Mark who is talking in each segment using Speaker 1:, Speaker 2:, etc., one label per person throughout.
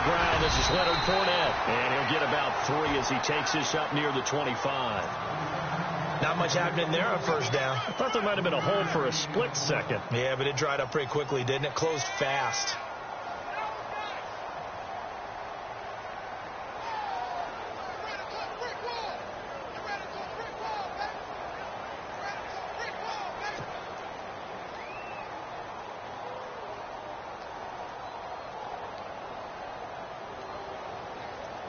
Speaker 1: ground. This is Leonard Fournette. And he'll get about 3 as he takes this up near the 25.
Speaker 2: Not much happening there on first down.
Speaker 1: I thought there might have been a hole for a split second.
Speaker 2: Yeah, but it dried up pretty quickly, didn't it? Closed fast.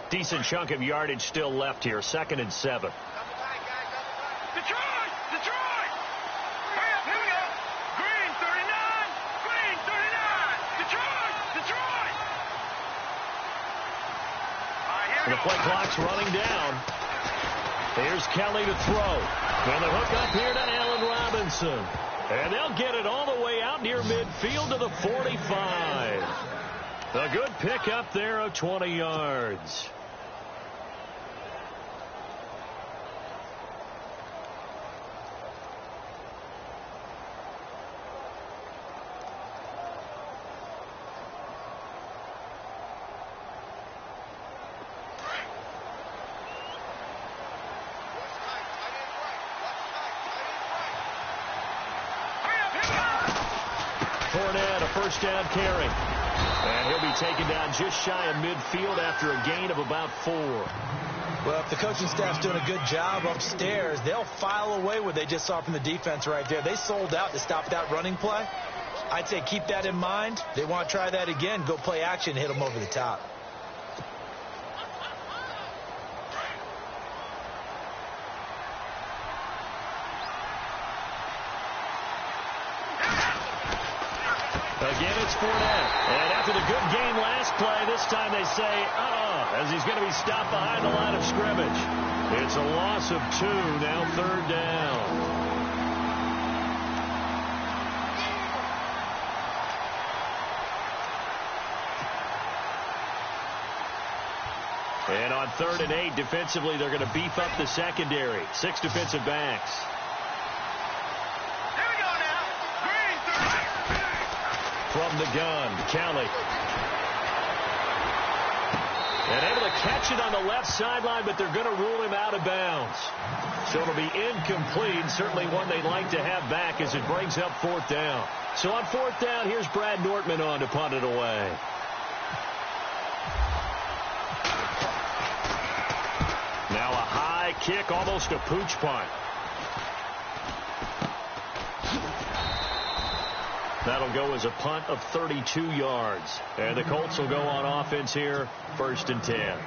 Speaker 1: Decent chunk of yardage still left here. 2nd and 7.
Speaker 3: Detroit! Detroit! Hurry up, here we go! Green 39! Green 39! Detroit! Detroit! All right, here we
Speaker 1: The
Speaker 3: go.
Speaker 1: play clock's running down. Here's Kelly to throw. And the hook up here to Allen Robinson. And they'll get it all the way out near midfield to the 45. A good pick up there of 20 yards. Fournette, a first down carry. And he'll be taken down just shy of midfield after a gain of about 4.
Speaker 2: Well, if the coaching staff's doing a good job upstairs, they'll file away what they just saw from the defense right there. They sold out to stop that running play. I'd say keep that in mind. They want to try that again. Go play action, hit them over the top.
Speaker 1: Again, it's Fournette. And after the good game last play, this time they say, as he's going to be stopped behind the line of scrimmage. It's a loss of 2, now 3rd down. And on 3rd and 8, defensively, they're going to beef up the secondary. 6 defensive backs. From the gun, Kelly. And able to catch it on the left sideline, but they're going to rule him out of bounds. So it'll be incomplete. Certainly one they'd like to have back as it brings up 4th down. So on 4th down, here's Brad Nortman on to punt it away. Now a high kick, almost a pooch punt. That'll go as a punt of 32 yards. And the Colts will go on offense here, 1st and 10.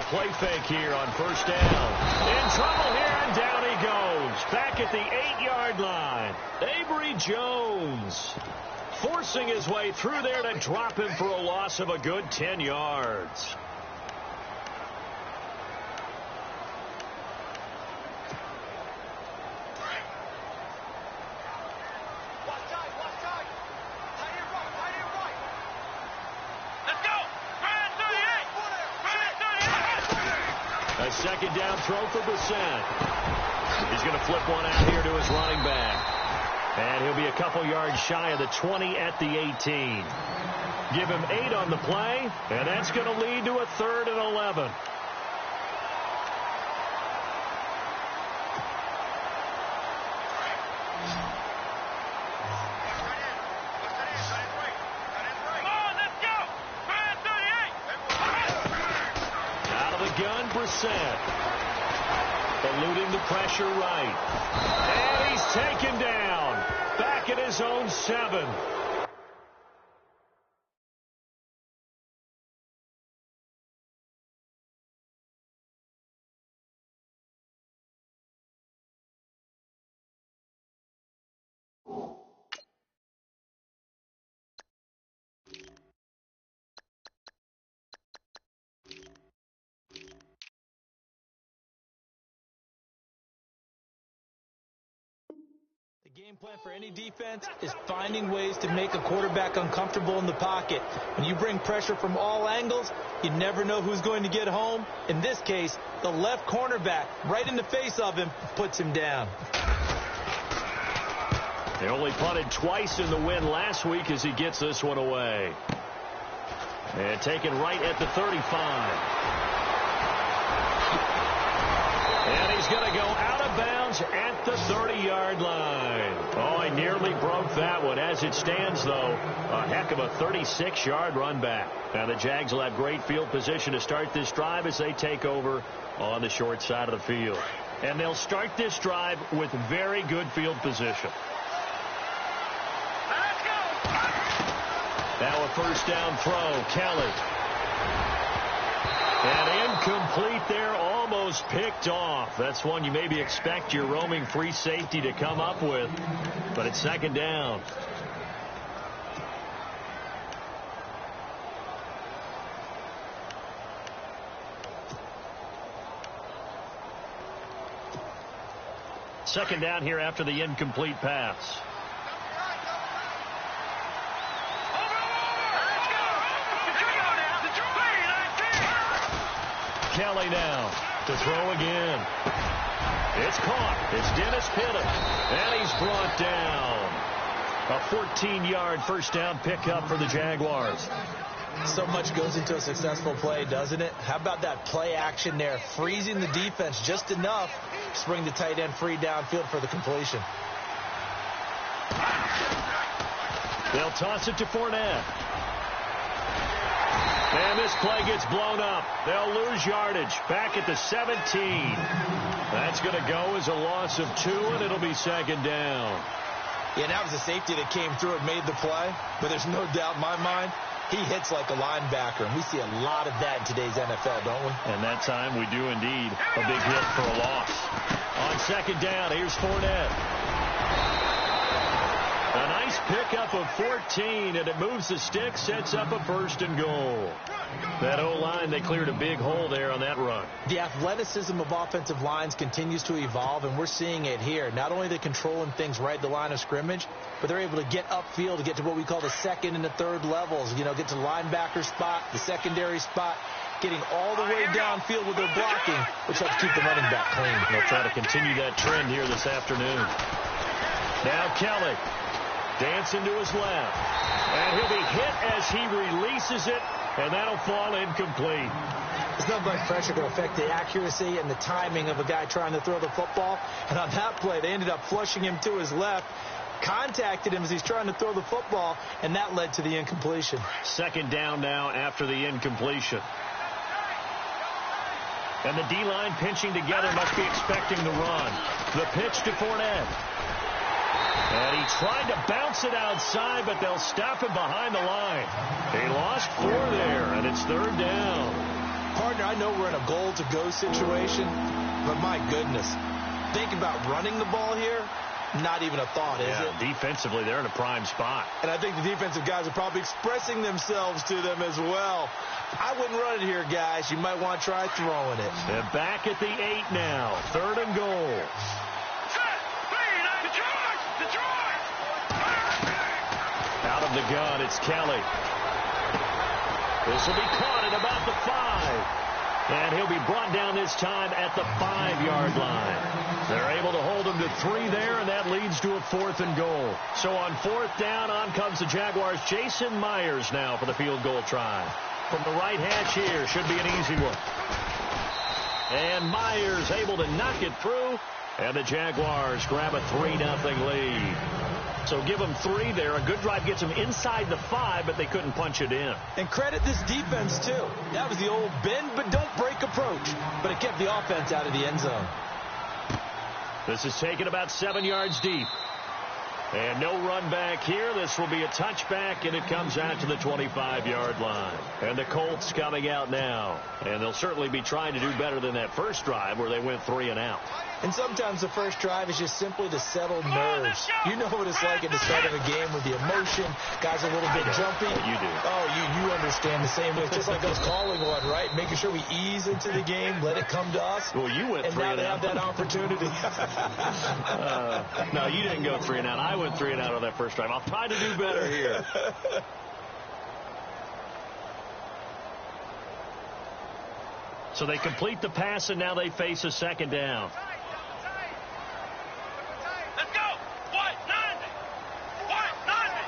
Speaker 1: Play fake here on 1st down. In trouble here, and down he goes. Back at the 8-yard line. Avery Jones forcing his way through there to drop him for a loss of a good 10 yards. A 2nd down throw for Brissett. He's going to flip one out here to his running back. And he'll be a couple yards shy of the 20 at the 18. Give him 8 on the play, and that's going to lead to a 3rd and 11. Eluding the pressure right. And he's taken down. Back at his own 7.
Speaker 2: game plan for any defense is finding ways to make a quarterback uncomfortable in the pocket. When you bring pressure from all angles, you never know who's going to get home. In this case, the left cornerback, right in the face of him, puts him down.
Speaker 1: They only punted twice in the win last week as he gets this one away. And taken right at the 35. And he's going to go out of bounds at the 30-yard line. Oh, he nearly broke that one. As it stands, though, a heck of a 36-yard run back. Now the Jags will have great field position to start this drive as they take over on the short side of the field. And they'll start this drive with very good field position.
Speaker 3: Let's go.
Speaker 1: Now a first down throw, Kelly. And incomplete there, almost picked off. That's one you maybe expect your roaming free safety to come up with, but it's second down. Second down here after the incomplete pass. Kelly now to throw again. It's caught. It's Dennis Pitton. And he's brought down. A 14-yard first down pickup for the Jaguars.
Speaker 2: So much goes into a successful play, doesn't it? How about that play action there, freezing the defense just enough to bring the tight end free downfield for the completion.
Speaker 1: They'll toss it to Fournette. And this play gets blown up. They'll lose yardage back at the 17. That's going to go as a loss of 2, and it'll be second down.
Speaker 2: Yeah, that was a safety that came through and made the play, but there's no doubt in my mind he hits like a linebacker, and we see a lot of that in today's NFL, don't we?
Speaker 1: And that time we do indeed. A big hit for a loss. On second down, here's Fournette. A nice pickup of 14, and it moves the stick, sets up a first and goal. That O-line, they cleared a big hole there on that run.
Speaker 2: The athleticism of offensive lines continues to evolve, and we're seeing it here. Not only are they controlling things right at the line of scrimmage, but they're able to get upfield to get to what we call the second and the third levels. You know, get to the linebacker spot, the secondary spot, getting all the way downfield with their blocking, which helps keep the running back clean.
Speaker 1: They'll try to continue that trend here this afternoon. Now Kelly. Dancing to his left. And he'll be hit as he releases it, and that'll fall incomplete.
Speaker 2: It's not like pressure can affect the accuracy and the timing of a guy trying to throw the football. And on that play, they ended up flushing him to his left, contacted him as he's trying to throw the football, and that led to the incompletion.
Speaker 1: Second down now after the incompletion. And the D-line pinching together, must be expecting the run. The pitch to Fournette. And he tried to bounce it outside, but they'll stop him behind the line. They lost 4 there, and it's third down.
Speaker 2: Partner, I know we're in a goal-to-go situation, but my goodness, think about running the ball here, not even a thought, is it?
Speaker 1: Defensively, they're in a prime spot.
Speaker 2: And I think the defensive guys are probably expressing themselves to them as well. I wouldn't run it here, guys. You might want to try throwing it.
Speaker 1: They're back at the 8 now, third and goal. Out of the gun, it's Kelly. This will be caught at about the 5. And he'll be brought down this time at the 5-yard line. They're able to hold him to 3 there, and that leads to a 4th and goal. So on 4th down, on comes the Jaguars. Jason Myers now for the field goal try. From the right hash here, should be an easy one. And Myers able to knock it through, and the Jaguars grab a 3-0 lead. So give them 3 there. A good drive gets them inside the 5, but they couldn't punch it in.
Speaker 2: And credit this defense, too. That was the old bend but don't break approach, but it kept the offense out of the end zone.
Speaker 1: This is taken about 7 yards deep. And no run back here. This will be a touchback, and it comes out to the 25-yard line. And the Colts coming out now. And they'll certainly be trying to do better than that first drive where they went 3 and out.
Speaker 2: And sometimes the first drive is just simply to settle nerves. You know what it's like at the start of a game with the emotion. Guys are a little bit jumpy.
Speaker 1: You do.
Speaker 2: Oh, you understand the same way. It's just like us calling one, right? Making sure we ease into the game, let it come to us.
Speaker 1: Well, you went 3 and out.
Speaker 2: And now they have that opportunity.
Speaker 1: No, you didn't go 3 and out. I went 3 and out on that first drive. I'll try to do better here. So they complete the pass, and now they face a second down.
Speaker 3: Let's go. What? Nothing. What? Nothing.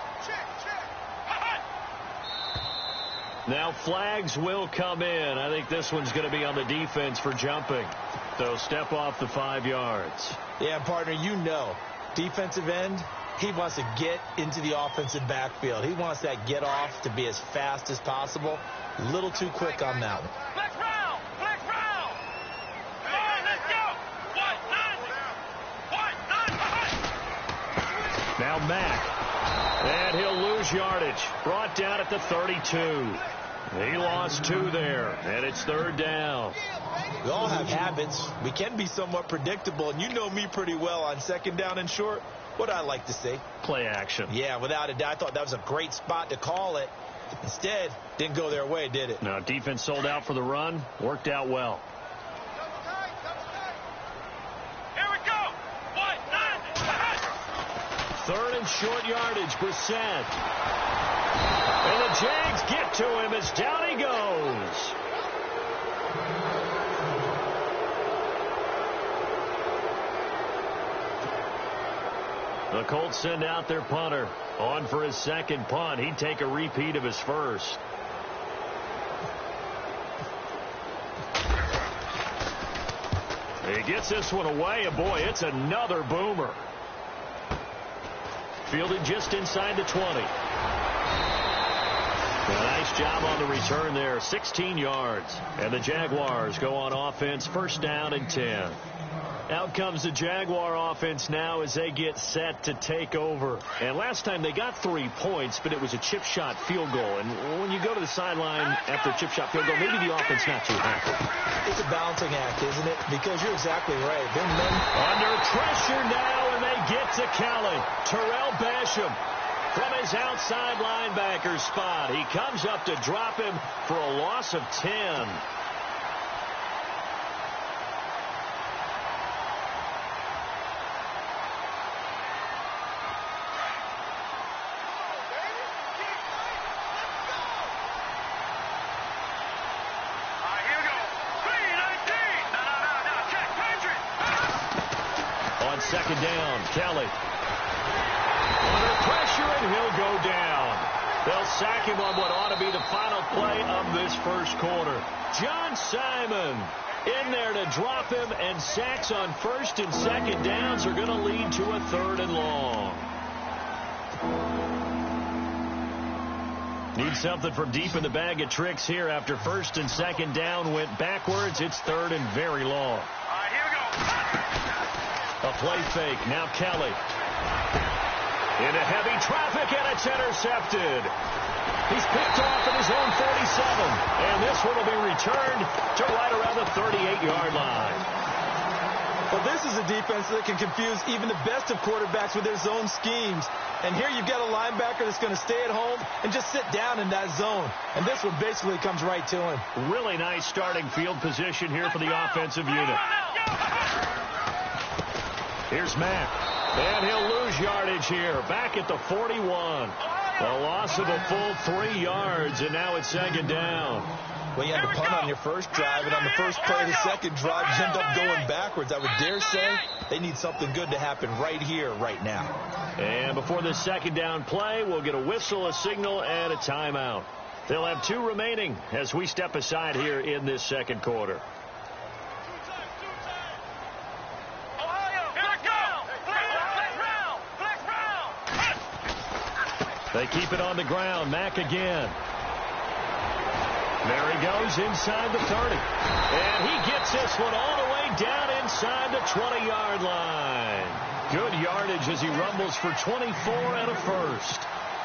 Speaker 1: Now flags will come in. I think this one's going to be on the defense for jumping. They'll step off the 5 yards.
Speaker 2: Yeah, partner, you know, defensive end, he wants to get into the offensive backfield. He wants that get off to be as fast as possible. A little too quick on that one.
Speaker 3: Flex round. Flex round. Come on, let's go. What? Nothing.
Speaker 1: Now Mack. And he'll lose yardage. Brought down at the 32. He lost 2 there, and it's 3rd down.
Speaker 2: We all have habits. We can be somewhat predictable, and you know me pretty well on 2nd down and short. What I like to say?
Speaker 1: Play action.
Speaker 2: Yeah, without a doubt. I thought that was a great spot to call it. Instead, didn't go their way, did it?
Speaker 1: No, defense sold out for the run. Worked out well.
Speaker 3: Here we go. What? Nothing.
Speaker 1: 3rd and short yardage. Brissett. And the Jags get to him as down he goes. The Colts send out their punter. On for his 2nd punt. He'd take a repeat of his first. He gets this one away, and boy, it's another boomer. Fielded just inside the 20. A nice job on the return there. 16 yards. And the Jaguars go on offense, 1st down and 10. Out comes the Jaguar offense now as they get set to take over. And last time they got 3 points, but it was a chip shot field goal. And when you go to the sideline after a chip shot field goal, maybe the offense not too happy.
Speaker 2: It's a balancing act, isn't it? Because you're exactly right. They're
Speaker 1: under pressure now, and they get to Kelly. Terrell Basham from his outside linebacker spot. He comes up to drop him for a loss of 10. Second down, Kelly. Under pressure, and he'll go down. They'll sack him on what ought to be the final play of this first quarter. John Simon in there to drop him, and sacks on 1st and 2nd downs are going to lead to a 3rd and long. Need something from deep in the bag of tricks here after 1st and 2nd down went backwards. It's 3rd and very long. A play fake. Now Kelly. Into heavy traffic, and it's intercepted. He's picked off at his own 47. And this one will be returned to right around the 38-yard line.
Speaker 2: Well, this is a defense that can confuse even the best of quarterbacks with their zone schemes. And here you've got a linebacker that's going to stay at home and just sit down in that zone. And this one basically comes right to him.
Speaker 1: Really nice starting field position here for the offensive unit. Here's Mack. And he'll lose yardage here. Back at the 41. A loss of a full 3 yards, and now it's 2nd down.
Speaker 2: Well, you had to punt on your first drive, and on the first play of the second drive, you end up going backwards. I would dare say they need something good to happen right here, right now.
Speaker 1: And before this 2nd down play, we'll get a whistle, a signal, and a timeout. They'll have 2 remaining as we step aside here in this 2nd quarter. They keep it on the ground. Mack again. There he goes inside the 30. And he gets this one all the way down inside the 20-yard line. Good yardage as he rumbles for 24 and a first.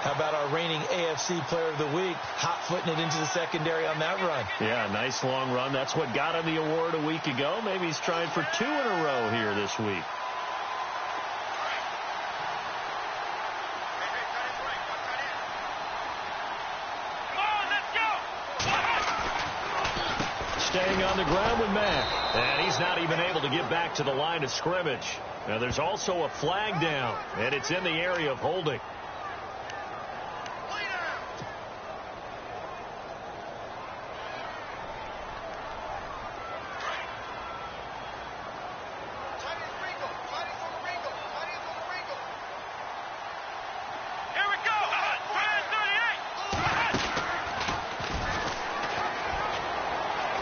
Speaker 2: How about our reigning AFC Player of the Week, hot-footing it into the secondary on that run?
Speaker 1: Yeah, nice long run. That's what got him the award a week ago. Maybe he's trying for 2 in a row here this week. Staying on the ground with Mack. And he's not even able to get back to the line of scrimmage. Now there's also a flag down, and it's in the area of holding.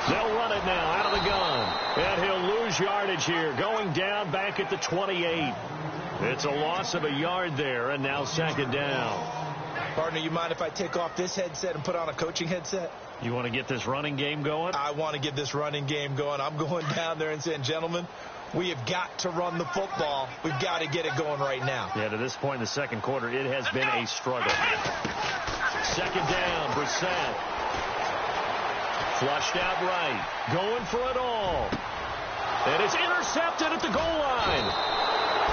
Speaker 1: They'll run it now out of the gun. And he'll lose yardage here. Going down back at the 28. It's a loss of a yard there, and now second down.
Speaker 2: Partner, you mind if I take off this headset and put on a coaching headset?
Speaker 1: You want to get this running game going?
Speaker 2: I want to get this running game going. I'm going down there and saying, gentlemen, we have got to run the football. We've got to get it going right now.
Speaker 1: Yeah, to this point in the second quarter, it has been a struggle. Second down, Brissett. Flushed out right. Going for it all. And it's intercepted at the goal line.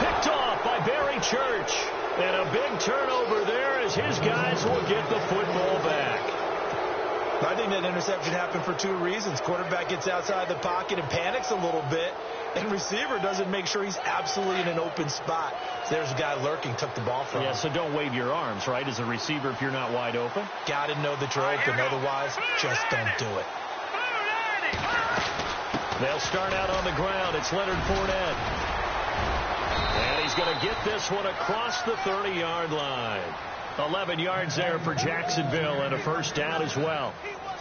Speaker 1: Picked off by Barry Church. And a big turnover there as his guys will get the football back.
Speaker 2: I think that interception happened for 2 reasons. Quarterback gets outside the pocket and panics a little bit. And receiver doesn't make sure he's absolutely in an open spot. So there's a guy lurking, took the ball from him.
Speaker 1: Yeah, so don't wave your arms, right, as a receiver if you're not wide open.
Speaker 2: Got to know that you're open. Otherwise, just don't do it.
Speaker 1: They'll start out on the ground. It's Leonard Fournette. And he's going to get this one across the 30-yard line. 11 yards there for Jacksonville and a first down as well.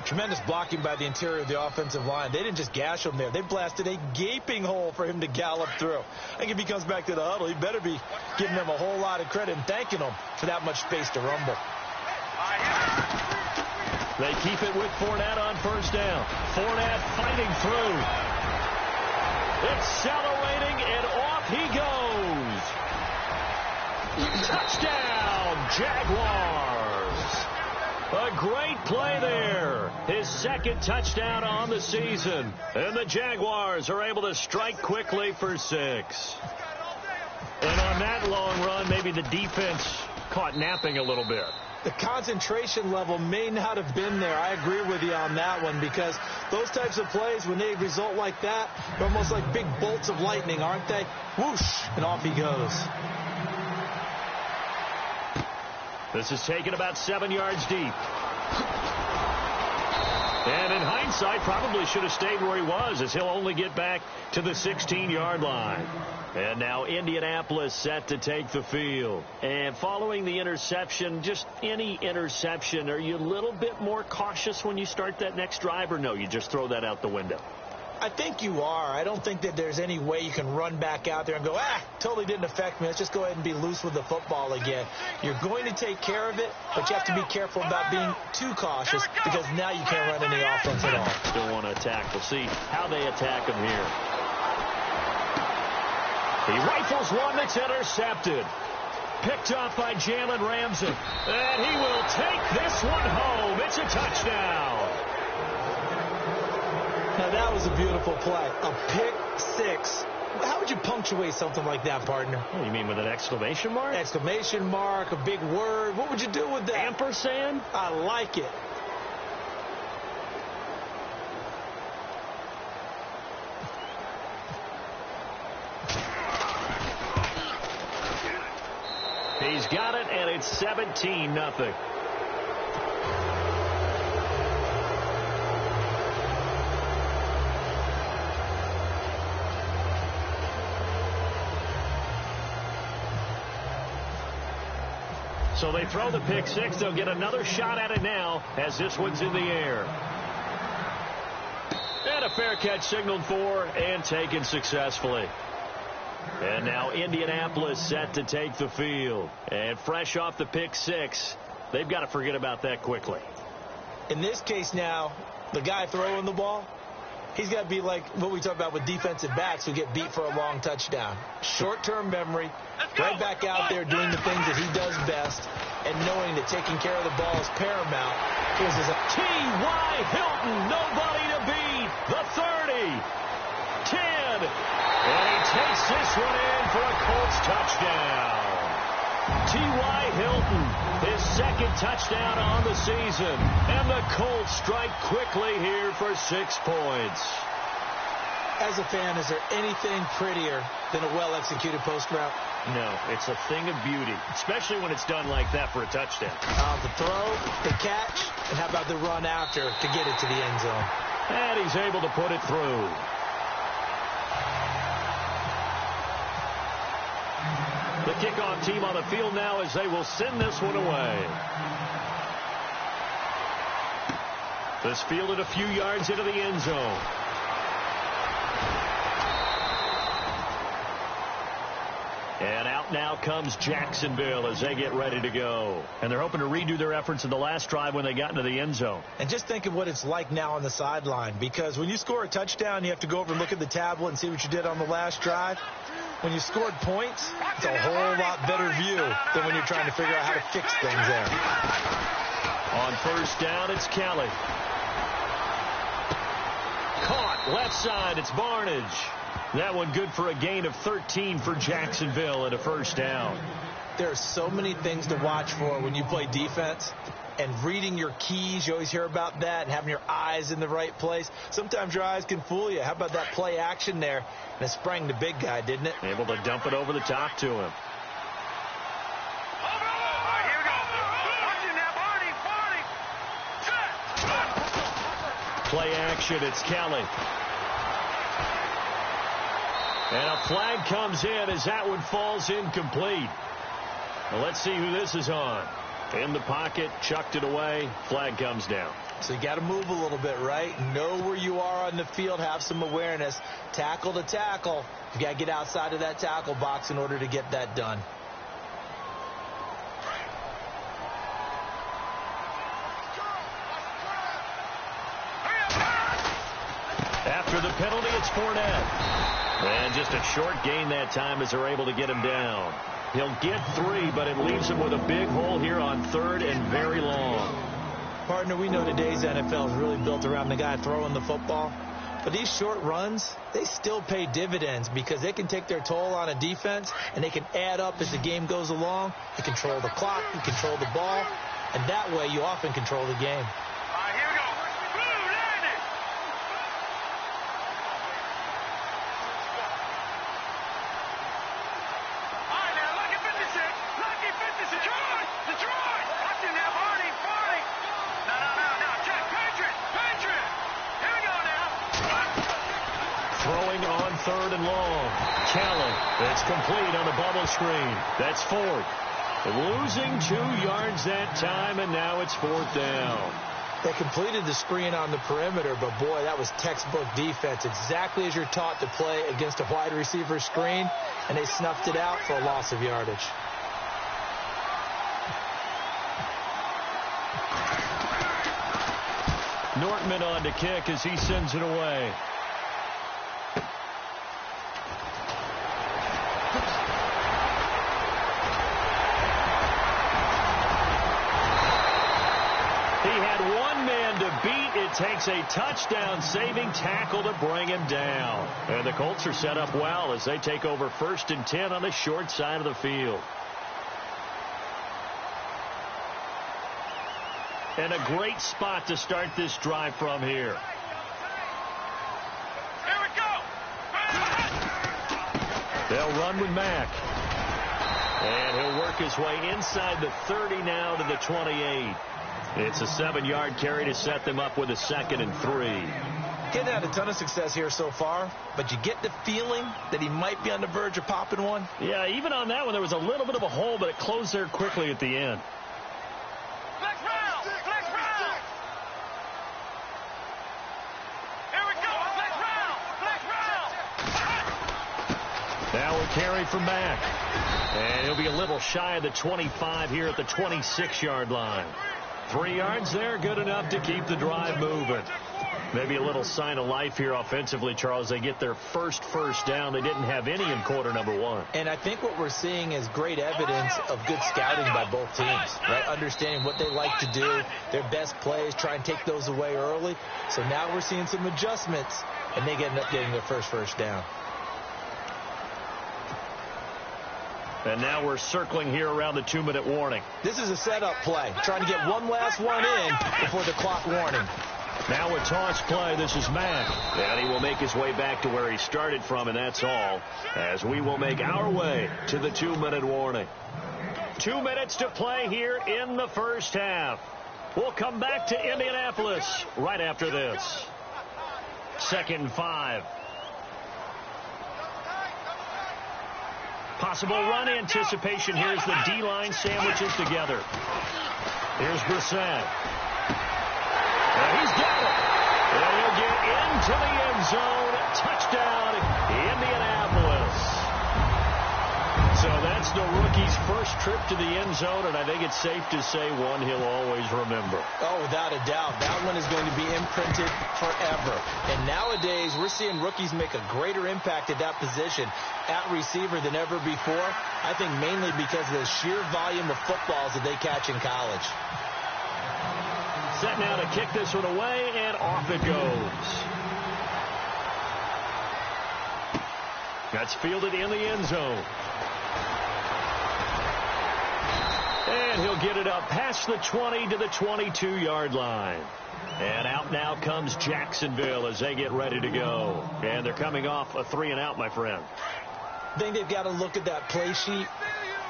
Speaker 2: Tremendous blocking by the interior of the offensive line. They didn't just gash him there. They blasted a gaping hole for him to gallop through. I think if he comes back to the huddle, he better be giving them a whole lot of credit and thanking them for that much space to rumble.
Speaker 1: They keep it with Fournette on first down. Fournette fighting through. Accelerating, and off he goes. Touchdown, Jaguars. A great play there. His second touchdown on the season. And the Jaguars are able to strike quickly for 6. And on that long run, maybe the defense caught napping a little bit.
Speaker 2: The concentration level may not have been there. I agree with you on that one, because those types of plays, when they result like that, they're almost like big bolts of lightning, aren't they? Whoosh, and off he goes.
Speaker 1: This is taken about 7 yards deep. And in hindsight, probably should have stayed where he was, as he'll only get back to the 16-yard line. And now Indianapolis set to take the field. And following the interception, just any interception, are you a little bit more cautious when you start that next drive, or no, you just throw that out the window?
Speaker 2: I think you are. I don't think that there's any way you can run back out there and go, totally didn't affect me. Let's just go ahead and be loose with the football again. You're going to take care of it, but you have to be careful about being too cautious, because now you can't run any offense at all.
Speaker 1: Still want to attack. We'll see how they attack him here. He rifles one that's intercepted. Picked off by Jalen Ramsey. And he will take this one home. It's a touchdown.
Speaker 2: Now, that was a beautiful play. A pick 6. How would you punctuate something like that, partner?
Speaker 1: Oh, you mean with an exclamation mark?
Speaker 2: Exclamation mark, a big word. What would you do with that?
Speaker 1: Ampersand?
Speaker 2: I like it.
Speaker 1: He's got it, and it's 17-0. So they throw the pick 6. They'll get another shot at it now as this one's in the air. And a fair catch signaled for and taken successfully. And now Indianapolis set to take the field. And fresh off the pick 6, they've got to forget about that quickly.
Speaker 2: In this case now, the guy throwing the ball, he's got to be like what we talk about with defensive backs who get beat for a long touchdown. Short-term memory, right back out there doing the things that he does best, and knowing that taking care of the ball is paramount. Here's his
Speaker 1: T.Y. Hilton, nobody to beat. The 30, 10, and he takes this one in for a Colts touchdown. T.Y. Hilton, his second touchdown on the season, and the Colts strike quickly here for 6 points.
Speaker 2: As a fan, is there anything prettier than a well-executed post route?
Speaker 1: No, it's a thing of beauty, especially when it's done like that for a touchdown.
Speaker 2: The throw, the catch, and how about the run after to get it to the end zone?
Speaker 1: And he's able to put it through. The kickoff team on the field now as they will send this one away. This fielded a few yards into the end zone. And out now comes Jacksonville as they get ready to go. And they're hoping to redo their efforts in the last drive when they got into the end zone.
Speaker 2: And just think of what it's like now on the sideline, because when you score a touchdown, you have to go over and look at the tablet and see what you did on the last drive. When you scored points, it's a whole lot better view than when you're trying to figure out how to fix things there.
Speaker 1: On first down, it's Kelly. Caught left side, it's Barnage. That one good for a gain of 13 for Jacksonville and a first down.
Speaker 2: There are so many things to watch for when you play defense. And reading your keys, you always hear about that, and having your eyes in the right place. Sometimes your eyes can fool you. How about that play action there? And it sprang the big guy, didn't it?
Speaker 1: Able to dump it over the top to him.
Speaker 3: All right, here we go. Watching that, Barney. Set.
Speaker 1: Play action, it's Kelly. And a flag comes in as that one falls incomplete. Well, let's see who this is on. In the pocket, chucked it away, flag comes down.
Speaker 2: So you got to move a little bit, right? Know where you are on the field, have some awareness. Tackle to tackle. You got to get outside of that tackle box in order to get that done.
Speaker 1: After the penalty, it's Fournette. And just a short gain that time as they're able to get him down. He'll get 3, but it leaves him with a big hole here on third and very long.
Speaker 2: Partner, we know today's NFL is really built around the guy throwing the football. But these short runs, they still pay dividends because they can take their toll on a defense, and they can add up as the game goes along. You control the clock, you control the ball, and that way you often control the game.
Speaker 3: All right, here we go. Blue, landing. All right, now, lucky 56. Lucky 56. Detroit. Watching that, Barney. No. Check. Patriot. Here we go now.
Speaker 1: Throwing on third and long. Kelly. It's complete on the bubble screen. That's fourth. Losing 2 yards that time, and now it's fourth down.
Speaker 2: They completed the screen on the perimeter, but boy, that was textbook defense. Exactly as you're taught to play against a wide receiver screen, and they snuffed it out for a loss of yardage.
Speaker 1: Nortman on to kick as he sends it away. He had one man to beat. It takes a touchdown-saving tackle to bring him down. And the Colts are set up well as they take over 1st and 10 on the short side of the field. And a great spot to start this drive from here.
Speaker 3: Here we go.
Speaker 1: They'll run with Mack. And he'll work his way inside the 30 now to the 28. It's a 7-yard carry to set them up with a 2nd and 3.
Speaker 2: Getting had a ton of success here so far, but you get the feeling that he might be on the verge of popping one.
Speaker 1: Yeah, even on that one, there was a little bit of a hole, but it closed there quickly at the end.
Speaker 3: Flex round. Here we go. Flex round.
Speaker 1: Now a carry from Mack. And he'll be a little shy of the 25 here at the 26-yard line. 3 yards there, good enough to keep the drive moving. Maybe a little sign of life here offensively, Charles. They get their first down. They didn't have any in quarter number one.
Speaker 2: And I think what we're seeing is great evidence of good scouting by both teams, right? Understanding what they like to do, their best plays, try and take those away early. So now we're seeing some adjustments, and they end up getting their first down.
Speaker 1: And now we're circling here around the 2-minute warning.
Speaker 2: This is a setup play, trying to get one last one in before the clock warning.
Speaker 1: Now a toss play. This is Mack. And he will make his way back to where he started from, and that's all, as we will make our way to the 2-minute warning. 2 minutes to play here in the first half. We'll come back to Indianapolis right after this. 2nd and 5. Possible run anticipation. Here's the D-line sandwiches together. Here's Brissett. And he's got it. And he'll get into the end zone. Touchdown, Indianapolis. So that's the rookie's first trip to the end zone, and I think it's safe to say one he'll always remember.
Speaker 2: Oh, without a doubt. That one is going to be imprinted forever. And nowadays, we're seeing rookies make a greater impact at that position at receiver than ever before. I think mainly because of the sheer volume of footballs that they catch in college.
Speaker 1: Set now to kick this one away, and off it goes. That's fielded in the end zone. And he'll get it up past the 20 to the 22-yard line. And out now comes Jacksonville as they get ready to go. And they're coming off a 3-and-out, my friend.
Speaker 2: I think they've got to look at that play sheet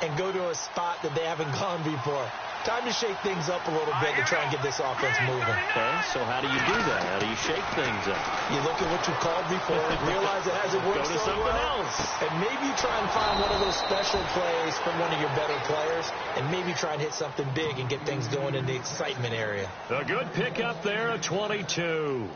Speaker 2: and go to a spot that they haven't gone before. Time to shake things up a little bit to try and get this offense moving.
Speaker 1: Okay, so how do you do that? How do you shake things up?
Speaker 2: You look at what you called before, realize it hasn't worked
Speaker 1: Go to
Speaker 2: so
Speaker 1: something
Speaker 2: well,
Speaker 1: else.
Speaker 2: and maybe try and find one of those special plays from one of your better players, and maybe try and hit something big and get things going in the excitement area.
Speaker 1: A good pickup there, a 22.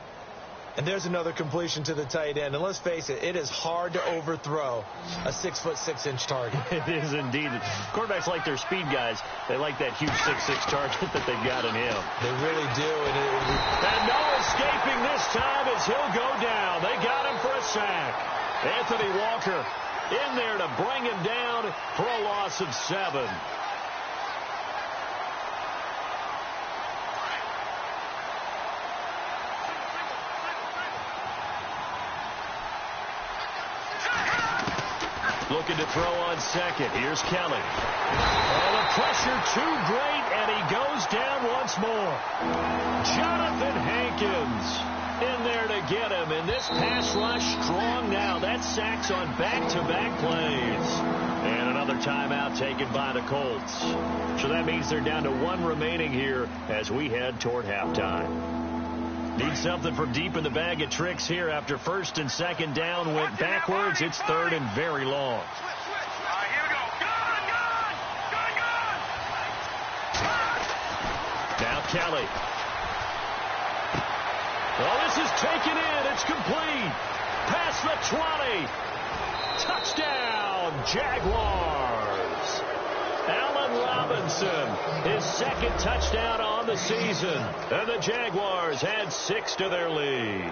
Speaker 2: And there's another completion to the tight end. And let's face it, it is hard to overthrow a 6'6" target.
Speaker 1: It is indeed. Quarterbacks like their speed guys. They like that huge 6'6" target that they've got in him.
Speaker 2: They really do.
Speaker 1: And no escaping this time as he'll go down. They got him for a sack. Anthony Walker in there to bring him down for a loss of 7. Looking to throw on second. Here's Kelly. Oh, the pressure too great, and he goes down once more. Jonathan Hankins in there to get him. And this pass rush strong now. That's sacks on back-to-back plays. And another timeout taken by the Colts. So that means they're down to 1 remaining here as we head toward halftime. Need something from deep in the bag of tricks here after 1st and 2nd down went backwards. It's 3rd and very long.
Speaker 3: Here we go. Gun!
Speaker 1: Now Kelly. Well, this is taken in. It's complete. Past the 20. Touchdown, Jaguars. Allen Robinson, his 2nd touchdown on the season. And the Jaguars had 6 to their lead.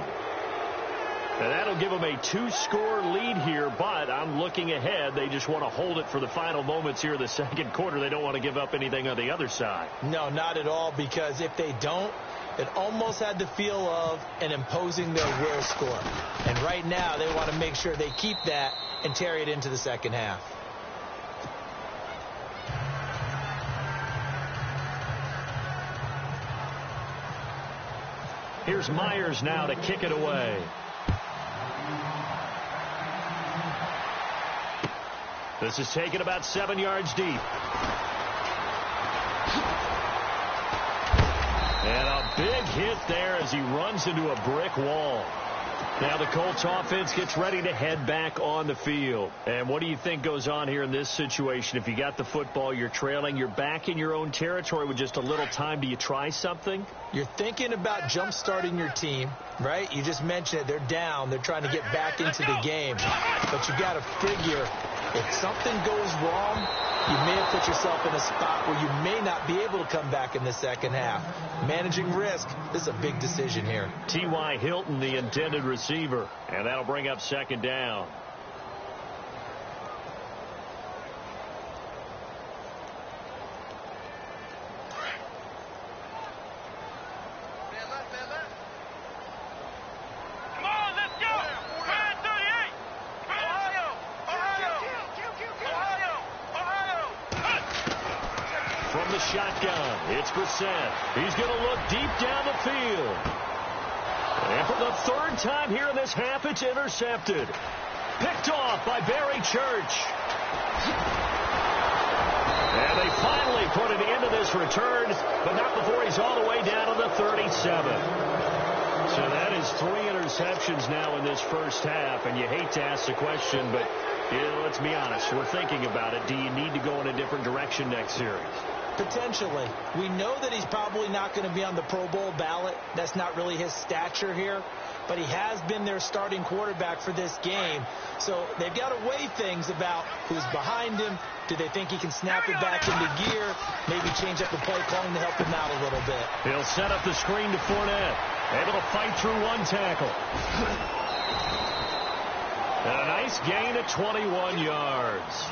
Speaker 1: And that'll give them a 2-score lead here, but I'm looking ahead. They just want to hold it for the final moments here in the 2nd quarter. They don't want to give up anything on the other side.
Speaker 2: No, not at all, because if they don't, it almost had the feel of an imposing their will score. And right now, they want to make sure they keep that and carry it into the 2nd half.
Speaker 1: Here's Myers now to kick it away. This is taken about 7 yards deep. And a big hit there as he runs into a brick wall. Now the Colts offense gets ready to head back on the field. And what do you think goes on here in this situation? If you got the football, you're trailing, you're back in your own territory with just a little time. Do you try something?
Speaker 2: You're thinking about jump-starting your team, right? You just mentioned it. They're down. They're trying to get back into the game. But you got to figure if something goes wrong, you may have put yourself in a spot where you may not be able to come back in the second half. Managing risk, this is a big decision here.
Speaker 1: T.Y. Hilton, the intended receiver, and that'll bring up second down. Shotgun. It's Brissett. He's going to look deep down the field. And for the third time here in this half, it's intercepted. Picked off by Barry Church. And they finally put an end to this return, but not before he's all the way down to the 37. So that is 3 interceptions now in this first half, and you hate to ask the question, but let's be honest, we're thinking about it. Do you need to go in a different direction next series?
Speaker 2: Potentially. We know that he's probably not going to be on the Pro Bowl ballot. That's not really his stature here. But he has been their starting quarterback for this game. So they've got to weigh things about who's behind him. Do they think he can snap it back into gear? Maybe change up the play calling to help him out a little bit.
Speaker 1: He'll set up the screen to Fournette. Able to fight through one tackle. And a nice gain of 21 yards.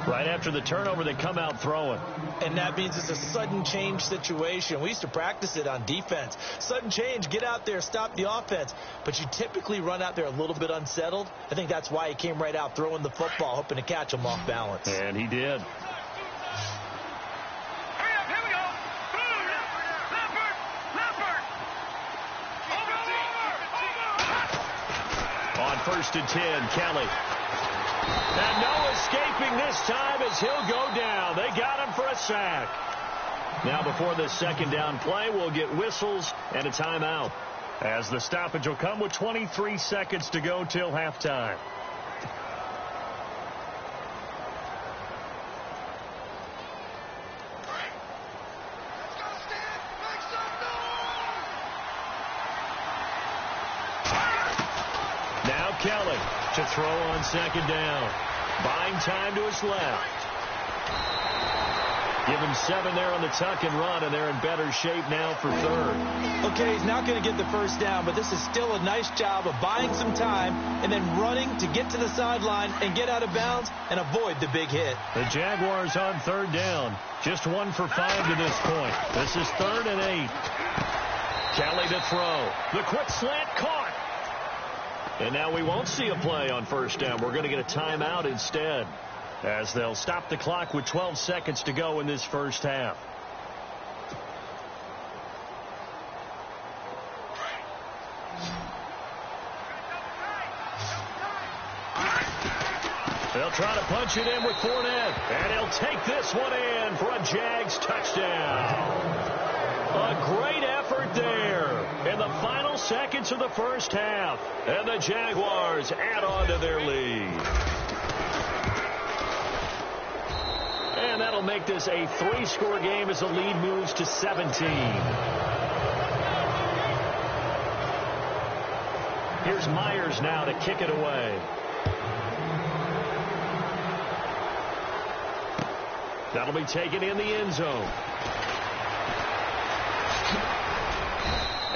Speaker 1: Right after the turnover, they come out throwing.
Speaker 2: And that means it's a sudden change situation. We used to practice it on defense. Sudden change, get out there, stop the offense. But you typically run out there a little bit unsettled. I think that's why he came right out throwing the football, hoping to catch him off balance.
Speaker 1: And he did. On 1st and 10, Kelly. And no escaping this time as he'll go down. They got him for a sack. Now before this second down play, we'll get whistles and a timeout, as the stoppage will come with 23 seconds to go till halftime. Now Kelly to throw on second down. Buying time to his left. Give him 7 there on the tuck and run, and they're in better shape now for third.
Speaker 2: Okay, he's not going to get the first down, but this is still a nice job of buying some time and then running to get to the sideline and get out of bounds and avoid the big hit.
Speaker 1: The Jaguars on 3rd down. Just 1 for 5 to this point. This is 3rd and 8. Kelly to throw. The quick slant caught. And now we won't see a play on 1st down. We're going to get a timeout instead, as they'll stop the clock with 12 seconds to go in this first half. They'll try to punch it in with Fournette, and he'll take this one in for a Jags touchdown. A great effort there in the final seconds of the first half, and the Jaguars add on to their lead. And that'll make this a 3-score game as the lead moves to 17. Here's Myers now to kick it away. That'll be taken in the end zone.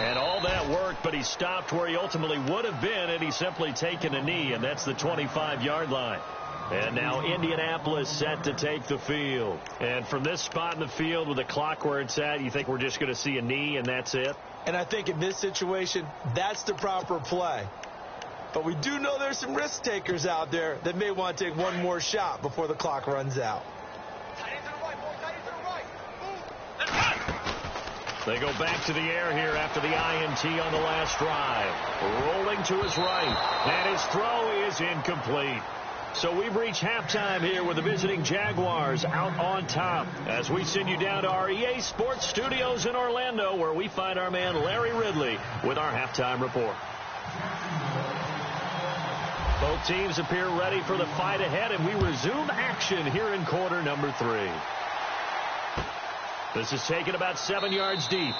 Speaker 1: And all that worked, but he stopped where he ultimately would have been, and he's simply taken a knee, and that's the 25-yard line. And now Indianapolis set to take the field. And from this spot in the field with the clock where it's at, you think we're just going to see a knee and that's it?
Speaker 2: And I think in this situation, that's the proper play. But we do know there's some risk takers out there that may want to take one more shot before the clock runs out.
Speaker 1: They go back to the air here after the INT on the last drive. Rolling to his right. And his throw is incomplete. So we've reached halftime here with the visiting Jaguars out on top, as we send you down to our EA Sports Studios in Orlando, where we find our man Larry Ridley with our halftime report. Both teams appear ready for the fight ahead, and we resume action here in quarter number 3. This is taken about 7 yards deep.